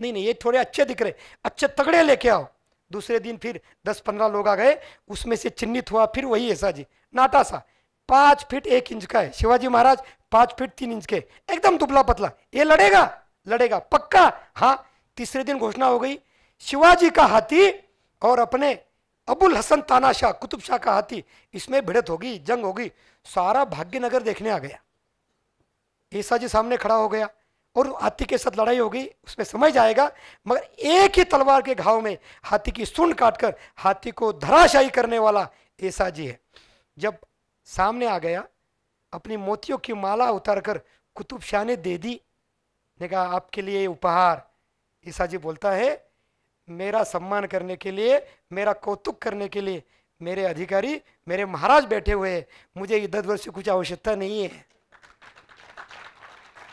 नहीं, ये थोड़े अच्छे दिख रहे, अच्छे तगड़े लेके आओ। दूसरे दिन फिर 10-15 लोग आ गए, उसमें से चिन्हित हुआ फिर वही ऐसा जी, नाटा सा, 5 फीट 1 इंच का है। शिवाजी महाराज 5 फीट 3 इंच के, एकदम दुबला पतला। ये लड़ेगा पक्का? हाँ। तीसरे दिन घोषणा हो गई, शिवाजी का हाथी और अपने अबुल हसन तानाशाह कुतुब शाह का हाथी, इसमें भिड़त होगी, जंग होगी। सारा भाग्यनगर देखने आ गया। ऐसा जी सामने खड़ा हो गया और हाथी के साथ लड़ाई हो गई, उसमें समझ आएगा। मगर एक ही तलवार के घाव में हाथी की सूंड काटकर हाथी को धराशायी करने वाला ऐसा जी है। जब सामने आ गया, अपनी मोतियों की माला उतारकर कुतुब शाह ने दे दी। ने कहा आपके लिए उपहार। ईसा जी बोलता है मेरा सम्मान करने के लिए, मेरा कौतुक करने के लिए मेरे अधिकारी, मेरे महाराज बैठे हुए हैं, मुझे इधर उधर से कुछ आवश्यकता नहीं है।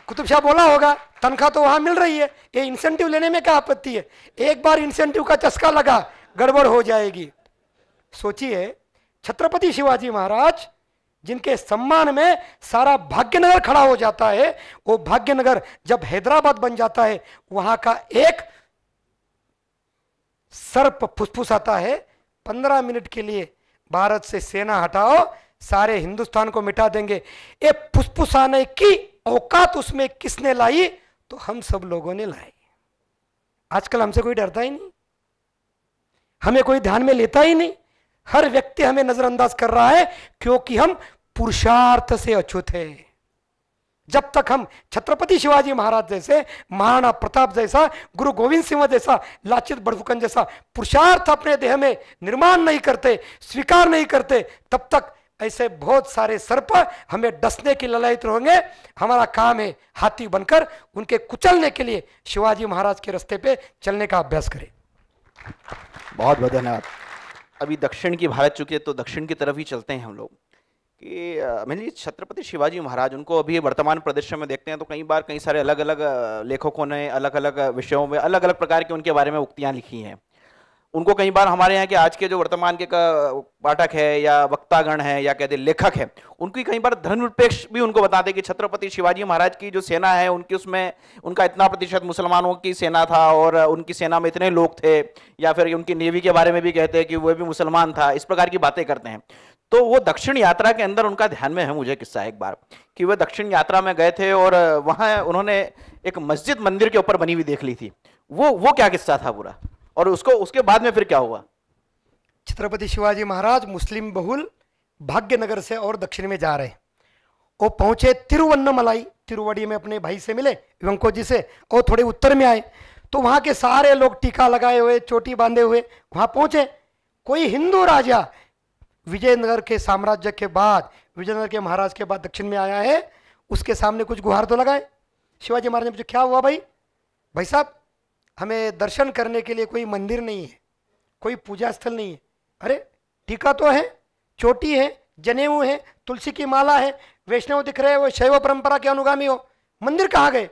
कुतुब शाह बोला होगा तनख्वाह तो वहां मिल रही है, ये इंसेंटिव लेने में क्या आपत्ति है। एक बार इंसेंटिव का चस्का लगा, गड़बड़ हो जाएगी। सोचिए, छत्रपति शिवाजी महाराज जिनके सम्मान में सारा भाग्यनगर खड़ा हो जाता है, वो भाग्यनगर जब हैदराबाद बन जाता है, वहां का एक सर्प फुसफुसाता है 15 मिनट के लिए भारत से सेना हटाओ, सारे हिंदुस्तान को मिटा देंगे। ये फुसफुसाने की औकात उसमें किसने लाई? तो हम सब लोगों ने लाई। आजकल हमसे कोई डरता ही नहीं, हमें कोई ध्यान में लेता ही नहीं। हर व्यक्ति हमें नजरअंदाज कर रहा है क्योंकि हम पुरुषार्थ से अछूत हैं। जब तक हम छत्रपति शिवाजी महाराज जैसे, महाराणा प्रताप जैसा, गुरु गोविंद सिंह जैसा, लाचित बड़फुकन जैसा पुरुषार्थ अपने देह में निर्माण नहीं करते, स्वीकार नहीं करते, तब तक ऐसे बहुत सारे सर्प हमें डसने की ललायत रहेंगे। हमारा काम है हाथी बनकर उनके कुचलने के लिए शिवाजी महाराज के रास्ते पे चलने का अभ्यास करें। बहुत बहुत धन्यवाद। अभी दक्षिण की भारत चुकी है तो दक्षिण की तरफ ही चलते हैं हम लोग कि मैंने छत्रपति शिवाजी महाराज, उनको अभी वर्तमान परिदृश्य में देखते हैं तो कई बार कई सारे अलग अलग लेखकों ने अलग अलग विषयों में अलग अलग प्रकार के उनके बारे में उक्तियां लिखी हैं। उनको कई बार हमारे यहाँ के आज के जो वर्तमान के पाठक है या वक्तागण है या कहते लेखक है, उनकी कई बार धर्मनिरपेक्ष भी उनको बताते कि छत्रपति शिवाजी महाराज की जो सेना है उनकी, उसमें उनका इतना प्रतिशत मुसलमानों की सेना था और उनकी सेना में इतने लोग थे, या फिर उनकी नेवी के बारे में भी कहते हैं कि वह भी मुसलमान था। इस प्रकार की बातें करते हैं। तो वो दक्षिण यात्रा के अंदर उनका ध्यान में है मुझे किस्सा एक बार कि वह दक्षिण यात्रा में गए थे और वहाँ उन्होंने एक मस्जिद मंदिर के ऊपर बनी हुई देख ली थी। वो क्या किस्सा था पूरा, और उसके बाद में फिर क्या हुआ? छत्रपति शिवाजी महाराज मुस्लिम बहुल भाग्यनगर से और दक्षिण में जा रहे हैं। वो पहुंचे तिरुवन्नमलाई, तिरुवड़ी में अपने भाई से मिले वेंको जी से, और थोड़े उत्तर में आए तो वहां के सारे लोग टीका लगाए हुए, चोटी बांधे हुए वहां पहुंचे। कोई हिंदू राजा विजयनगर के साम्राज्य के बाद, विजयनगर के महाराज के बाद दक्षिण में आया है, उसके सामने कुछ गुहार तो लगाए। शिवाजी महाराज ने पूछा क्या हुआ भाई? भाई साहब हमें दर्शन करने के लिए कोई मंदिर नहीं है, कोई पूजा स्थल नहीं है। अरे टीका तो है, चोटी है, जनेऊ है, तुलसी की माला है, वैष्णव दिख रहे हैं, वो शैव परंपरा के अनुगामी हो, मंदिर कहाँ गए?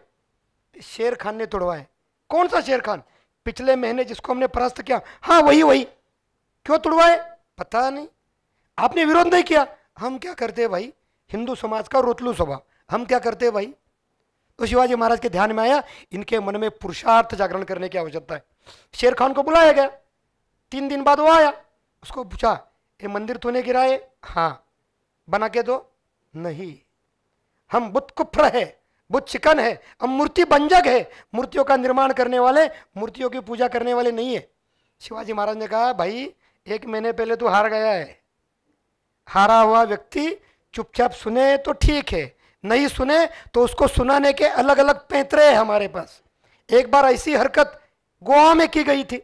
शेर खान ने तोड़वाए। कौन सा शेर खान? पिछले महीने जिसको हमने परास्त किया। हाँ वही वही। क्यों तोड़वाए? पता नहीं। आपने विरोध नहीं किया? हम क्या करते भाई, हिंदू समाज का रोतलू स्वभाव, हम क्या करते भाई। तो शिवाजी महाराज के ध्यान में आया इनके मन में पुरुषार्थ जागरण करने की आवश्यकता है। शेर खान को बुलाया गया। 3 दिन बाद वो आया, उसको पूछा ये मंदिर तूने गिराए? हाँ। बना के दो? नहीं, हम बुत कुफ्र है, बुत चिकन है, हम मूर्ति बंजक है, मूर्तियों का निर्माण करने वाले, मूर्तियों की पूजा करने वाले नहीं है। शिवाजी महाराज ने कहा भाई 1 महीने पहले तू हार गया है, हारा हुआ व्यक्ति चुपचाप सुने तो ठीक है, नहीं सुने तो उसको सुनाने के अलग अलग पैंतरे हैं हमारे पास। एक बार ऐसी हरकत गोवा में की गई थी।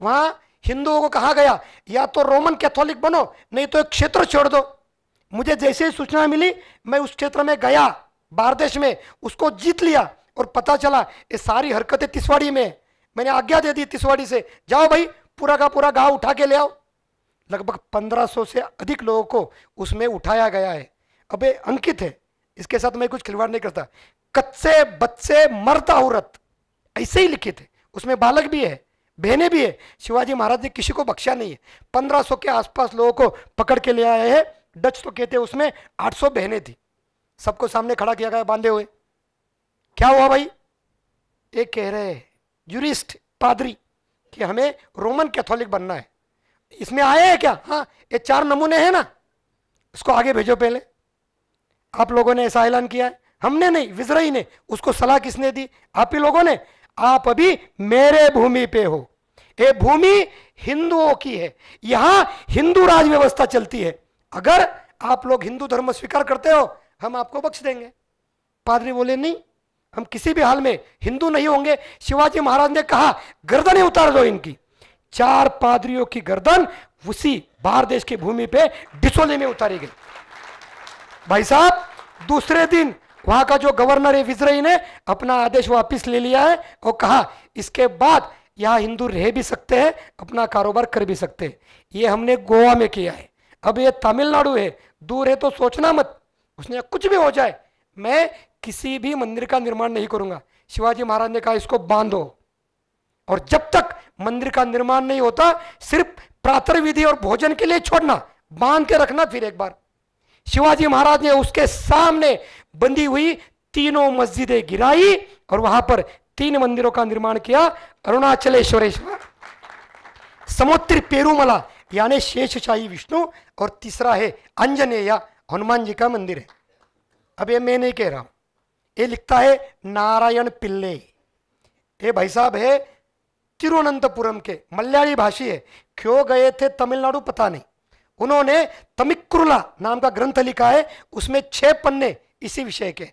वहां हिंदुओं को कहा गया या तो रोमन कैथोलिक बनो, नहीं तो एक क्षेत्र छोड़ दो। मुझे जैसे ही सूचना मिली मैं उस क्षेत्र में गया, बारदेश में, उसको जीत लिया और पता चला ये सारी हरकतें तिसवाड़ी में है। मैंने आज्ञा दे दी तिसवाड़ी से, जाओ भाई पूरा का पूरा गांव उठा के ले आओ। लगभग 1500 से अधिक लोगों को उसमें उठाया गया है। अब ये अंकित है, इसके साथ मैं कुछ खिलवाड़ नहीं करता। कच्चे बच्चे मर्द औरत ऐसे ही लिखित है, उसमें बालक भी है, बहनें भी है। शिवाजी महाराज ने किसी को बख्शा नहीं है। 1500 के आसपास लोगों को पकड़ के ले आए हैं। डच तो कहते हैं उसमें 800 बहनें थी। सबको सामने खड़ा किया गया बांधे हुए। क्या हुआ भाई? एक कह रहे यूरिस्ट पादरी कि हमें रोमन कैथोलिक बनना है। इसमें आए हैं क्या? हाँ, ये 4 नमूने हैं ना, इसको आगे भेजो। पहले आप लोगों ने ऐसा ऐलान किया है, हमने नहीं, विजरई ने। उसको सलाह किसने दी? आप ही लोगों ने। आप अभी मेरे भूमि पे हो, ये भूमि हिंदुओं की है, यहां हिंदू राज व्यवस्था चलती है। अगर आप लोग हिंदू धर्म स्वीकार करते हो हम आपको बख्श देंगे। पादरी बोले नहीं, हम किसी भी हाल में हिंदू नहीं होंगे। शिवाजी महाराज ने कहा गर्दनें उतार दो इनकी। 4 पादरियों की गर्दन उसी बारदेश की भूमि पे डिसोले में उतारी गई। भाई साहब दूसरे दिन वहां का जो गवर्नर है विजरई ने अपना आदेश वापस ले लिया है और कहा इसके बाद यहां हिंदू रह भी सकते हैं, अपना कारोबार कर भी सकते हैं। ये हमने गोवा में किया है। अब ये तमिलनाडु है, दूर है तो सोचना मत, उसने कुछ भी हो जाए मैं किसी भी मंदिर का निर्माण नहीं करूंगा। शिवाजी महाराज ने कहा इसको बांधो, और जब तक मंदिर का निर्माण नहीं होता सिर्फ प्रातः विधि और भोजन के लिए छोड़ना, बांध के रखना। फिर एक बार शिवाजी महाराज ने उसके सामने बंधी हुई 3 मस्जिदें गिराई और वहां पर 3 मंदिरों का निर्माण किया। अरुणाचलेश्वरेश्वर, समुद्री पेरूमला यानी शेषशाही विष्णु, और तीसरा है अंजनेय हनुमान जी का मंदिर है। अब ये मैं नहीं कह रहा हूं, ये लिखता है नारायण पिल्ले। ये भाई साहब है तिरुवनंतपुरम के, मलयाली भाषी है। क्यों गए थे तमिलनाडु पता नहीं। उन्होंने तमिक्कुरुला नाम का ग्रंथ लिखा है, उसमें 6 पन्ने इसी विषय के।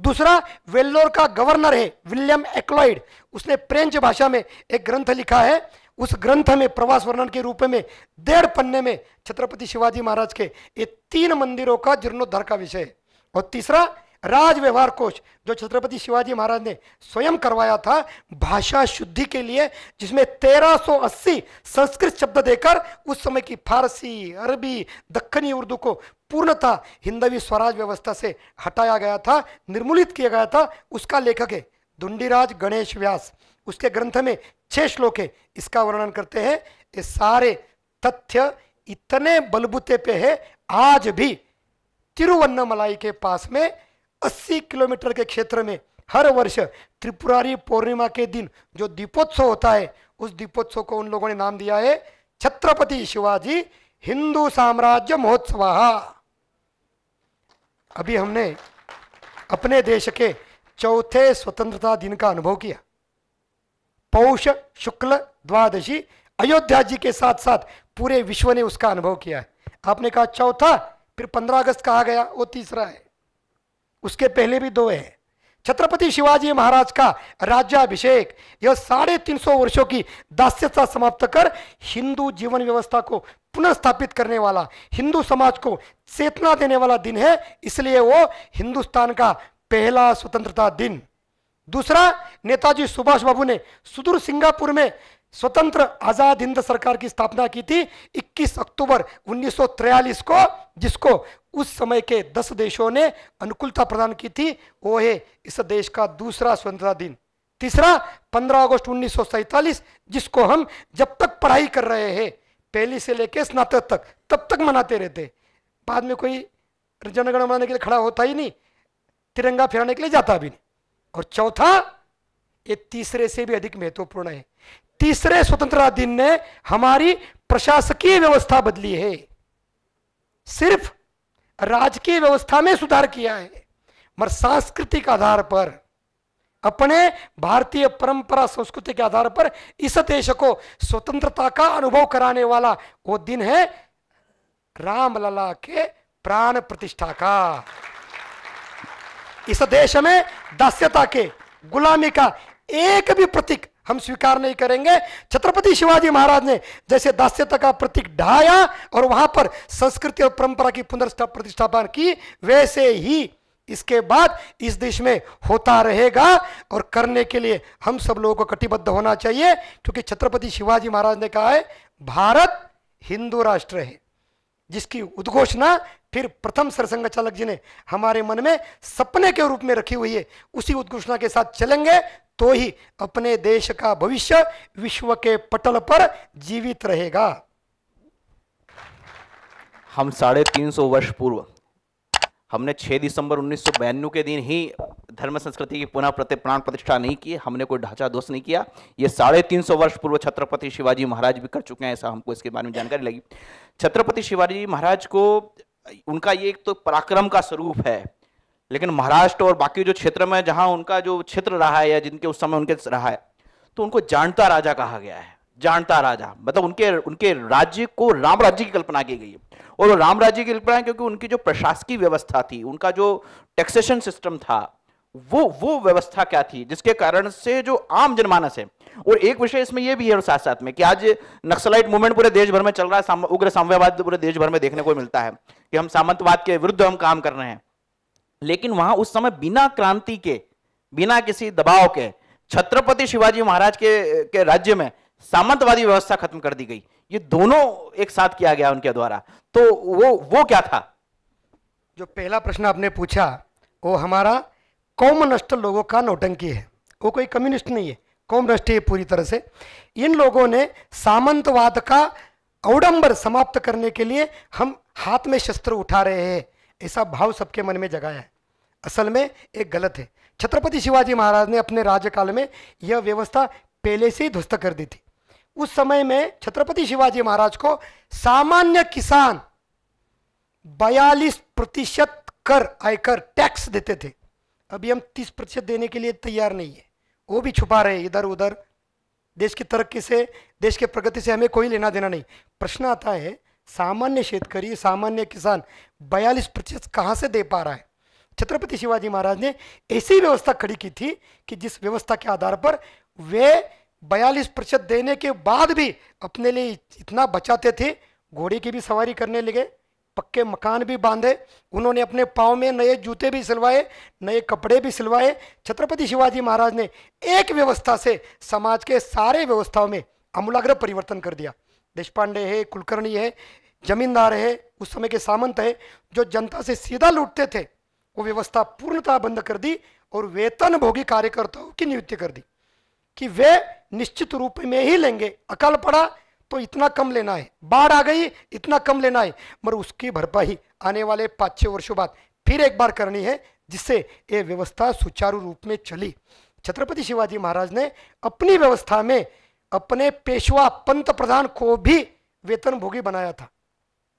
दूसरा वेल्लोर का गवर्नर है विलियम एक्लॉइड, उसने फ्रेंच भाषा में एक ग्रंथ लिखा है। उस ग्रंथ में प्रवास वर्णन के रूप में 1.5 पन्ने में छत्रपति शिवाजी महाराज के ये 3 मंदिरों का जीर्णोद्धार का विषय है। और तीसरा राज व्यवहार कोश जो छत्रपति शिवाजी महाराज ने स्वयं करवाया था भाषा शुद्धि के लिए, जिसमें 1380 संस्कृत शब्द देकर उस समय की फारसी, अरबी, दक्खनी उर्दू को पूर्णतः हिंदवी स्वराज व्यवस्था से हटाया गया था, निर्मूलित किया गया था। उसका लेखक है धुंडीराज गणेश व्यास। उसके ग्रंथ में 6 श्लोक है, इसका वर्णन करते हैं। ये सारे तथ्य इतने बलबूते पे है, आज भी तिरुवन्नमलाई के पास में 80 किलोमीटर के क्षेत्र में हर वर्ष त्रिपुरारी पूर्णिमा के दिन जो दीपोत्सव होता है, उस दीपोत्सव को उन लोगों ने नाम दिया है छत्रपति शिवाजी हिंदू साम्राज्य महोत्सव। अभी हमने अपने देश के 4थे स्वतंत्रता दिन का अनुभव किया। पौष शुक्ल द्वादशी अयोध्या जी के साथ साथ पूरे विश्व ने उसका अनुभव किया है। आपने कहा चौथा, फिर 15 अगस्त कहा गया, वो तीसरा है, उसके पहले भी दो है। छत्रपति शिवाजी महाराज का राज्याभिषेक, यह 350 वर्षों की दास्यता समाप्त कर हिंदू जीवन व्यवस्था को पुनर्स्थापित करने वाला, हिंदू समाज को चेतना देने वाला दिन है, इसलिए वो हिंदुस्तान का पहला स्वतंत्रता दिन। दूसरा, नेताजी सुभाष बाबू ने सुदूर सिंगापुर में स्वतंत्र आजाद हिंद सरकार की स्थापना की थी 21 अक्टूबर 1943 को, जिसको उस समय के 10 देशों ने अनुकूलता प्रदान की थी। वो है इस देश का दूसरा स्वतंत्रता दिन। तीसरा, 15 अगस्त 1947, जिसको हम जब तक पढ़ाई कर रहे हैं, पहली से लेकर स्नातक तक, तब तक मनाते रहते, बाद में कोई जनगणना मनाने के लिए खड़ा होता ही नहीं, तिरंगा फहराने के लिए जाता भी नहीं। और चौथा, ये तीसरे से भी अधिक महत्वपूर्ण है, तीसरे स्वतंत्रता दिन ने हमारी प्रशासकीय व्यवस्था बदली है। सिर्फ राजकीय व्यवस्था में सुधार किया है, मगर सांस्कृतिक आधार पर, अपने भारतीय परंपरा संस्कृति के आधार पर इस देश को स्वतंत्रता का अनुभव कराने वाला वो दिन है रामलला के प्राण प्रतिष्ठा का। इस देश में दास्यता के, गुलामी का एक भी प्रतीक हम स्वीकार नहीं करेंगे। छत्रपति शिवाजी महाराज ने जैसे दास्यता का प्रतीक ढाया और वहां पर संस्कृति और परंपरा की प्रतिष्ठापन की, वैसे ही इसके बाद इस देश में होता रहेगा। और करने के लिए हम सब लोगों को कटिबद्ध होना चाहिए, क्योंकि छत्रपति शिवाजी महाराज ने कहा है भारत हिंदू राष्ट्र है, जिसकी उद्घोषणा फिर प्रथम सरसंघ चालक जी ने हमारे मन में सपने के रूप में रखी हुई है। उसी उद्घोषणा के साथ चलेंगे तो ही अपने देश का भविष्य विश्व के पटल पर जीवित रहेगा। हम 350 वर्ष पूर्व हमने 6 दिसंबर 1992 के दिन ही धर्म संस्कृति की पुनः प्राण प्रतिष्ठा नहीं की, हमने कोई ढांचा ध्वस्त नहीं किया। ये 350 वर्ष पूर्व छत्रपति शिवाजी महाराज भी कर चुके हैं, ऐसा हमको इसके बारे में जानकारी लगी। छत्रपति शिवाजी महाराज को, उनका ये एक तो पराक्रम का स्वरूप है, लेकिन महाराष्ट्र और बाकी जो क्षेत्र में जहां उनका जो क्षेत्र रहा है या जिनके उस समय उनके रहा है, तो उनको जानता राजा कहा गया है। जानता राजा मतलब उनके राज्य को राम राज्य की कल्पना की गई है। और वो राम राज्य की कल्पना है क्योंकि उनकी जो प्रशासकीय व्यवस्था थी, उनका जो टैक्सेशन सिस्टम था, वो व्यवस्था क्या थी, जिसके कारण से जो आम जनमानस है। और एक विषय इसमें यह भी है साथ साथ में कि आज नक्सलाइट मूवमेंट पूरे देश भर में चल रहा है, उग्र साम्यवाद पूरे देश भर में देखने को मिलता है कि हम सामंतवाद के विरुद्ध हम काम कर रहे हैं। लेकिन वहां उस समय बिना क्रांति के, बिना किसी दबाव के छत्रपति शिवाजी महाराज के राज्य में सामंतवादी व्यवस्था खत्म कर दी गई। ये दोनों एक साथ किया गया उनके द्वारा। तो वो क्या था? जो पहला प्रश्न आपने पूछा वो हमारा कौम नष्ट लोगों का नौटंकी है, वो कोई कम्युनिस्ट नहीं है, कौम नष्ट है पूरी तरह से। इन लोगों ने सामंतवाद का अवडंबर समाप्त करने के लिए हम हाथ में शस्त्र उठा रहे हैं, ऐसा भाव सबके मन में जगाया है। असल में एक गलत है। छत्रपति शिवाजी महाराज ने अपने राज्यकाल में यह व्यवस्था पहले से ही ध्वस्त कर दी थी। उस समय में छत्रपति शिवाजी महाराज को सामान्य किसान 42% कर, आयकर टैक्स देते थे। अभी हम 30% देने के लिए तैयार नहीं है, वो भी छुपा रहे इधर उधर। देश की तरक्की से, देश के प्रगति से हमें कोई लेना देना नहीं। प्रश्न आता है सामान्य शेतकरी, सामान्य किसान 42% कहाँ से दे पा रहा है? छत्रपति शिवाजी महाराज ने ऐसी व्यवस्था खड़ी की थी कि जिस व्यवस्था के आधार पर वे 42% देने के बाद भी अपने लिए इतना बचाते थे, घोड़े की भी सवारी करने लगे, पक्के मकान भी बांधे, उन्होंने अपने पाँव में नए जूते भी सिलवाए, नए कपड़े भी सिलवाए। छत्रपति शिवाजी महाराज ने एक व्यवस्था से समाज के सारे व्यवस्थाओं में आमूलाग्र परिवर्तन कर दिया। देशपांडे है, कुलकर्णी है, जमींदार है, उस समय के सामंत है, जो जनता से सीधा लूटते थे, वो व्यवस्था पूर्णतः बंद कर दी और वेतन भोगी कार्यकर्ताओं की नियुक्ति कर दी कि वे निश्चित रूप में ही लेंगे। अकाल पड़ा तो इतना कम लेना है, बाढ़ आ गई इतना कम लेना है, मगर उसकी भरपाई आने वाले 5-6 वर्षों बाद फिर एक बार करनी है, जिससे ये व्यवस्था सुचारू रूप में चली। छत्रपति शिवाजी महाराज ने अपनी व्यवस्था में अपने पेशवा पंत प्रधान को भी वेतन भोगी बनाया था।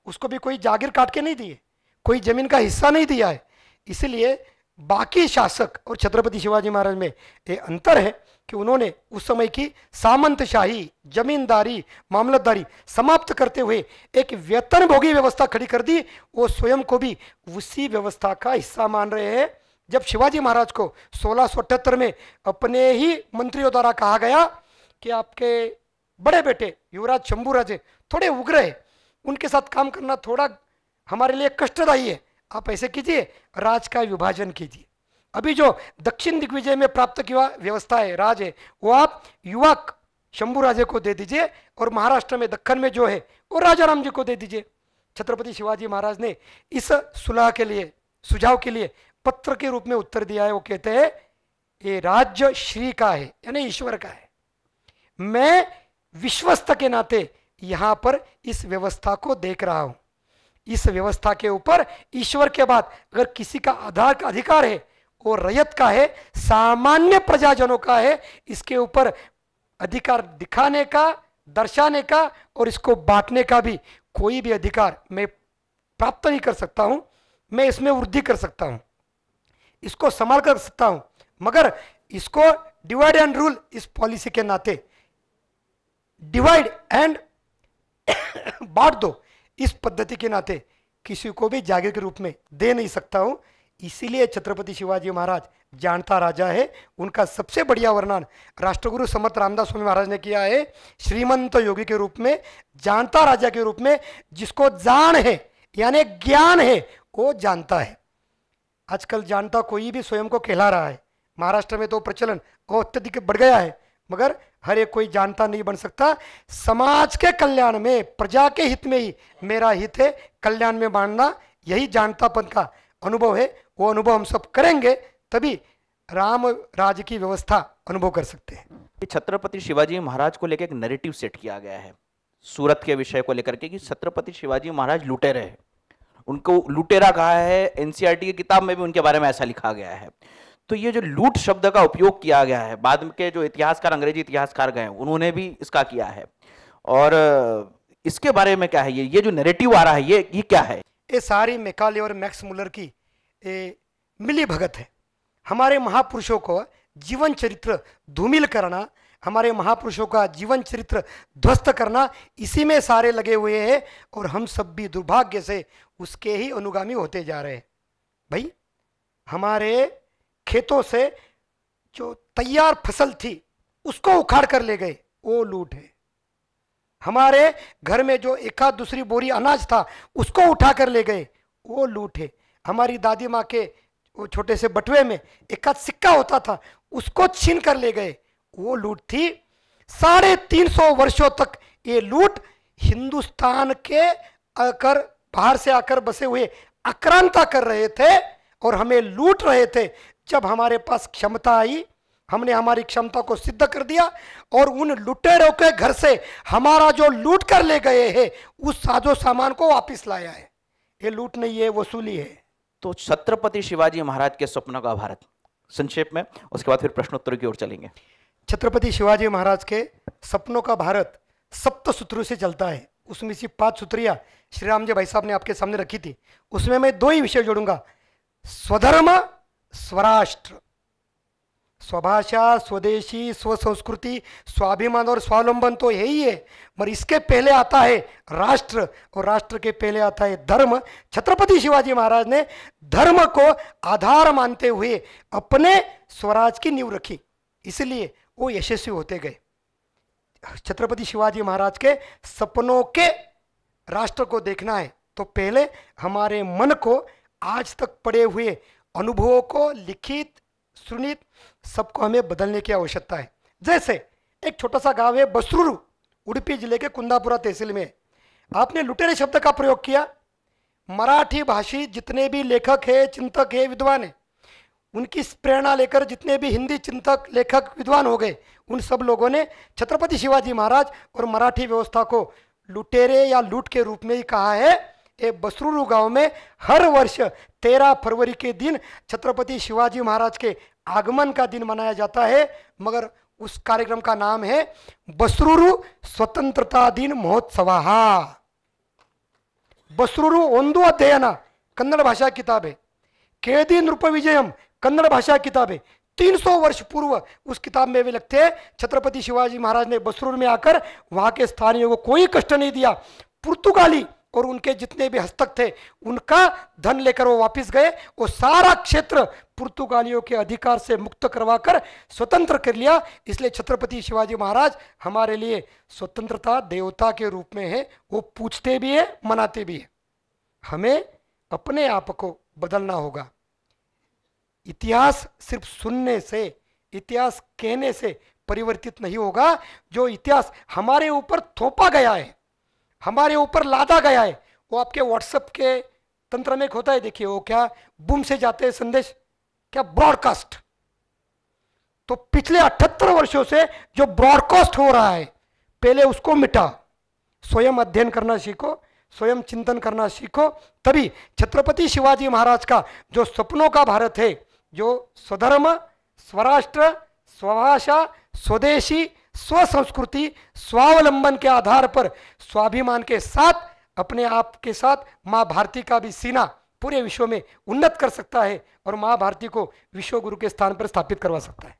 उसको भी कोई जागीर काट के नहीं दिए, कोई जमीन का हिस्सा नहीं दिया है। इसलिए बाकी शासक और छत्रपति शिवाजी महाराज में ये अंतर है कि उन्होंने उस समय की सामंतशाही, जमींदारी, मामलतदारी समाप्त करते हुए एक वेतनभोगी व्यवस्था खड़ी कर दी। वो स्वयं को भी उसी व्यवस्था का हिस्सा मान रहे हैं। जब शिवाजी महाराज को 1678 में अपने ही मंत्रियों द्वारा कहा गया कि आपके बड़े बेटे युवराज शंभूराजे थोड़े उग्र है, उनके साथ काम करना थोड़ा हमारे लिए कष्टदायी है, आप ऐसे कीजिए, राज का विभाजन कीजिए। अभी जो दक्षिण दिग्विजय में प्राप्त किया व्यवस्था है, राज है, वो आप युवा शंभूराजे को दे दीजिए और महाराष्ट्र में, दक्कन में जो है वो राजा राम जी को दे दीजिए। छत्रपति शिवाजी महाराज ने इस सुलह के लिए, सुझाव के लिए पत्र के रूप में उत्तर दिया है। वो कहते हैं ये राज्य श्री का है, यानी ईश्वर का है। मैं विश्वस्त के नाते यहां पर इस व्यवस्था को देख रहा हूं। इस व्यवस्था के ऊपर ईश्वर के बाद अगर किसी का आधार का अधिकार है वो रैयत का है, सामान्य प्रजाजनों का है। इसके ऊपर अधिकार दिखाने का, दर्शाने का और इसको बांटने का भी कोई भी अधिकार मैं प्राप्त नहीं कर सकता हूं। मैं इसमें वृद्धि कर सकता हूं, इसको संभाल कर सकता हूं, मगर इसको डिवाइड एंड रूल इस पॉलिसी के नाते डिवाइड एंड बांट दो, इस पद्धति के नाते किसी को भी जागीर के रूप में दे नहीं सकता हूं। इसीलिए छत्रपति शिवाजी महाराज जानता राजा है। उनका सबसे बढ़िया वर्णन राष्ट्रगुरु समर्थ रामदास स्वामी महाराज ने किया है, श्रीमंत योगी के रूप में, जानता राजा के रूप में। जिसको जान है यानी ज्ञान है वो जानता है। आजकल जानता कोई भी स्वयं को कहला रहा है। महाराष्ट्र में तो प्रचलन अत्यधिक बढ़ गया है, मगर हर एक कोई जानता नहीं बन सकता। समाज के कल्याण में, प्रजा के हित में ही मेरा हित है, कल्याण में बांटना, यही जानतापन का अनुभव है। वो अनुभव हम सब करेंगे तभी राम राज्य की व्यवस्था अनुभव कर सकते हैं। छत्रपति शिवाजी महाराज को लेकर एक नैरेटिव सेट किया गया है सूरत के विषय को लेकर के कि छत्रपति शिवाजी महाराज लुटेरे हैं, उनको लुटेरा कहा है। एनसीईआरटी की किताब में भी उनके बारे में ऐसा लिखा गया है। तो ये जो लूट शब्द का उपयोग किया गया है, बाद के जो इतिहासकार, अंग्रेजी इतिहासकार गए उन्होंने भी इसका किया है, और इसके बारे में क्या है? ये जो नैरेटिव आ रहा है ये क्या है? ये सारी मैकाले और मैक्स मुलर की मिली भगत है। हमारे महापुरुषों को जीवन चरित्र धूमिल करना, हमारे महापुरुषों का जीवन चरित्र ध्वस्त करना, इसी में सारे लगे हुए हैं और हम सब भी दुर्भाग्य से उसके ही अनुगामी होते जा रहे हैं। भाई, हमारे खेतों से जो तैयार फसल थी उसको उखाड़ कर ले गए, वो लूट है। हमारे घर में जो एक आध दूसरी बोरी अनाज था उसको उठा कर ले गए, वो लूट है। हमारी दादी माँ के वो छोटे से बटुए में एक आध सिक्का होता था उसको छीन कर ले गए, वो लूट थी। 350 वर्षों तक ये लूट हिंदुस्तान के आकर, बाहर से आकर बसे हुए आक्रांता कर रहे थे और हमें लूट रहे थे। जब हमारे पास क्षमता आई, हमने हमारी क्षमता को सिद्ध कर दिया और उन लुटेरों के घर से हमारा जो लूट कर ले गए हैं उस साजो सामान को वापस लाया है। ये लूट नहीं है, वसूली है। तो छत्रपति शिवाजी महाराज के स्वप्न का भारत संक्षेप में, उसके बाद फिर प्रश्नोत्तर की ओर चलेंगे। छत्रपति शिवाजी महाराज के सपनों का भारत 7 सूत्रों से चलता है। उसमें से 5 सूत्रियां श्री राम जी भाई साहब ने आपके सामने रखी थी। उसमें मैं 2 ही विषय जोड़ूंगा, स्वधर्म, स्वराष्ट्र। स्वभाषा, स्वदेशी, स्वसंस्कृति, स्वाभिमान और स्वावलंबन तो यही है, पर इसके पहले आता है राष्ट्र और राष्ट्र के पहले आता है धर्म। छत्रपति शिवाजी महाराज ने धर्म को आधार मानते हुए अपने स्वराज की नींव रखी, इसलिए वो यशस्वी होते गए। छत्रपति शिवाजी महाराज के सपनों के राष्ट्र को देखना है तो पहले हमारे मन को आज तक पड़े हुए अनुभवों को, लिखित सुनित, सबको हमें बदलने की आवश्यकता है। जैसे एक छोटा सा गांव है बसरूरू, उडुपी जिले के कुंदापुरा तहसील में। आपने लुटेरे शब्द का प्रयोग किया। मराठी भाषी जितने भी लेखक है, चिंतक है, विद्वान है, उनकी प्रेरणा लेकर जितने भी हिंदी चिंतक, लेखक, विद्वान हो गए, उन सब लोगों ने छत्रपति शिवाजी महाराज और मराठी व्यवस्था को लुटेरे या लूट के रूप में ही कहा है। ये बसरूरू गांव में हर वर्ष 13 फरवरी के दिन छत्रपति शिवाजी महाराज के आगमन का दिन मनाया जाता है, मगर उस कार्यक्रम का नाम है बसरूरू स्वतंत्रता दिन महोत्सव। बसरूरू ಒಂದು ಅಧ್ಯಯನ, कन्नड़ भाषा किताब है। केदी नृप विजयम कन्नड़ भाषा की किताब है, 300 वर्ष पूर्व उस किताब में वे लिखते हैं छत्रपति शिवाजी महाराज ने बसरूर में आकर वहां के स्थानीयों को कोई कष्ट नहीं दिया। पुर्तगाली और उनके जितने भी हस्तक थे उनका धन लेकर वो वापस गए, वो सारा क्षेत्र पुर्तगालियों के अधिकार से मुक्त करवाकर स्वतंत्र कर लिया। इसलिए छत्रपति शिवाजी महाराज हमारे लिए स्वतंत्रता देवता के रूप में है। वो पूछते भी है, मनाते भी है। हमें अपने आप को बदलना होगा। इतिहास सिर्फ सुनने से, इतिहास कहने से परिवर्तित नहीं होगा। जो इतिहास हमारे ऊपर थोपा गया है, हमारे ऊपर लादा गया है, वो आपके व्हाट्सएप के तंत्र में एक होता है, देखिए वो क्या बूम से जाते हैं संदेश, क्या ब्रॉडकास्ट। तो पिछले 78 वर्षों से जो ब्रॉडकास्ट हो रहा है, पहले उसको मिटा, स्वयं अध्ययन करना सीखो, स्वयं चिंतन करना सीखो। तभी छत्रपति शिवाजी महाराज का जो सपनों का भारत है, जो स्वधर्म, स्वराष्ट्र, स्वभाषा, स्वदेशी, स्वसंस्कृति, स्वावलंबन के आधार पर स्वाभिमान के साथ अपने आप के साथ मां भारती का भी सीना पूरे विश्व में उन्नत कर सकता है और मां भारती को विश्व गुरु के स्थान पर स्थापित करवा सकता है।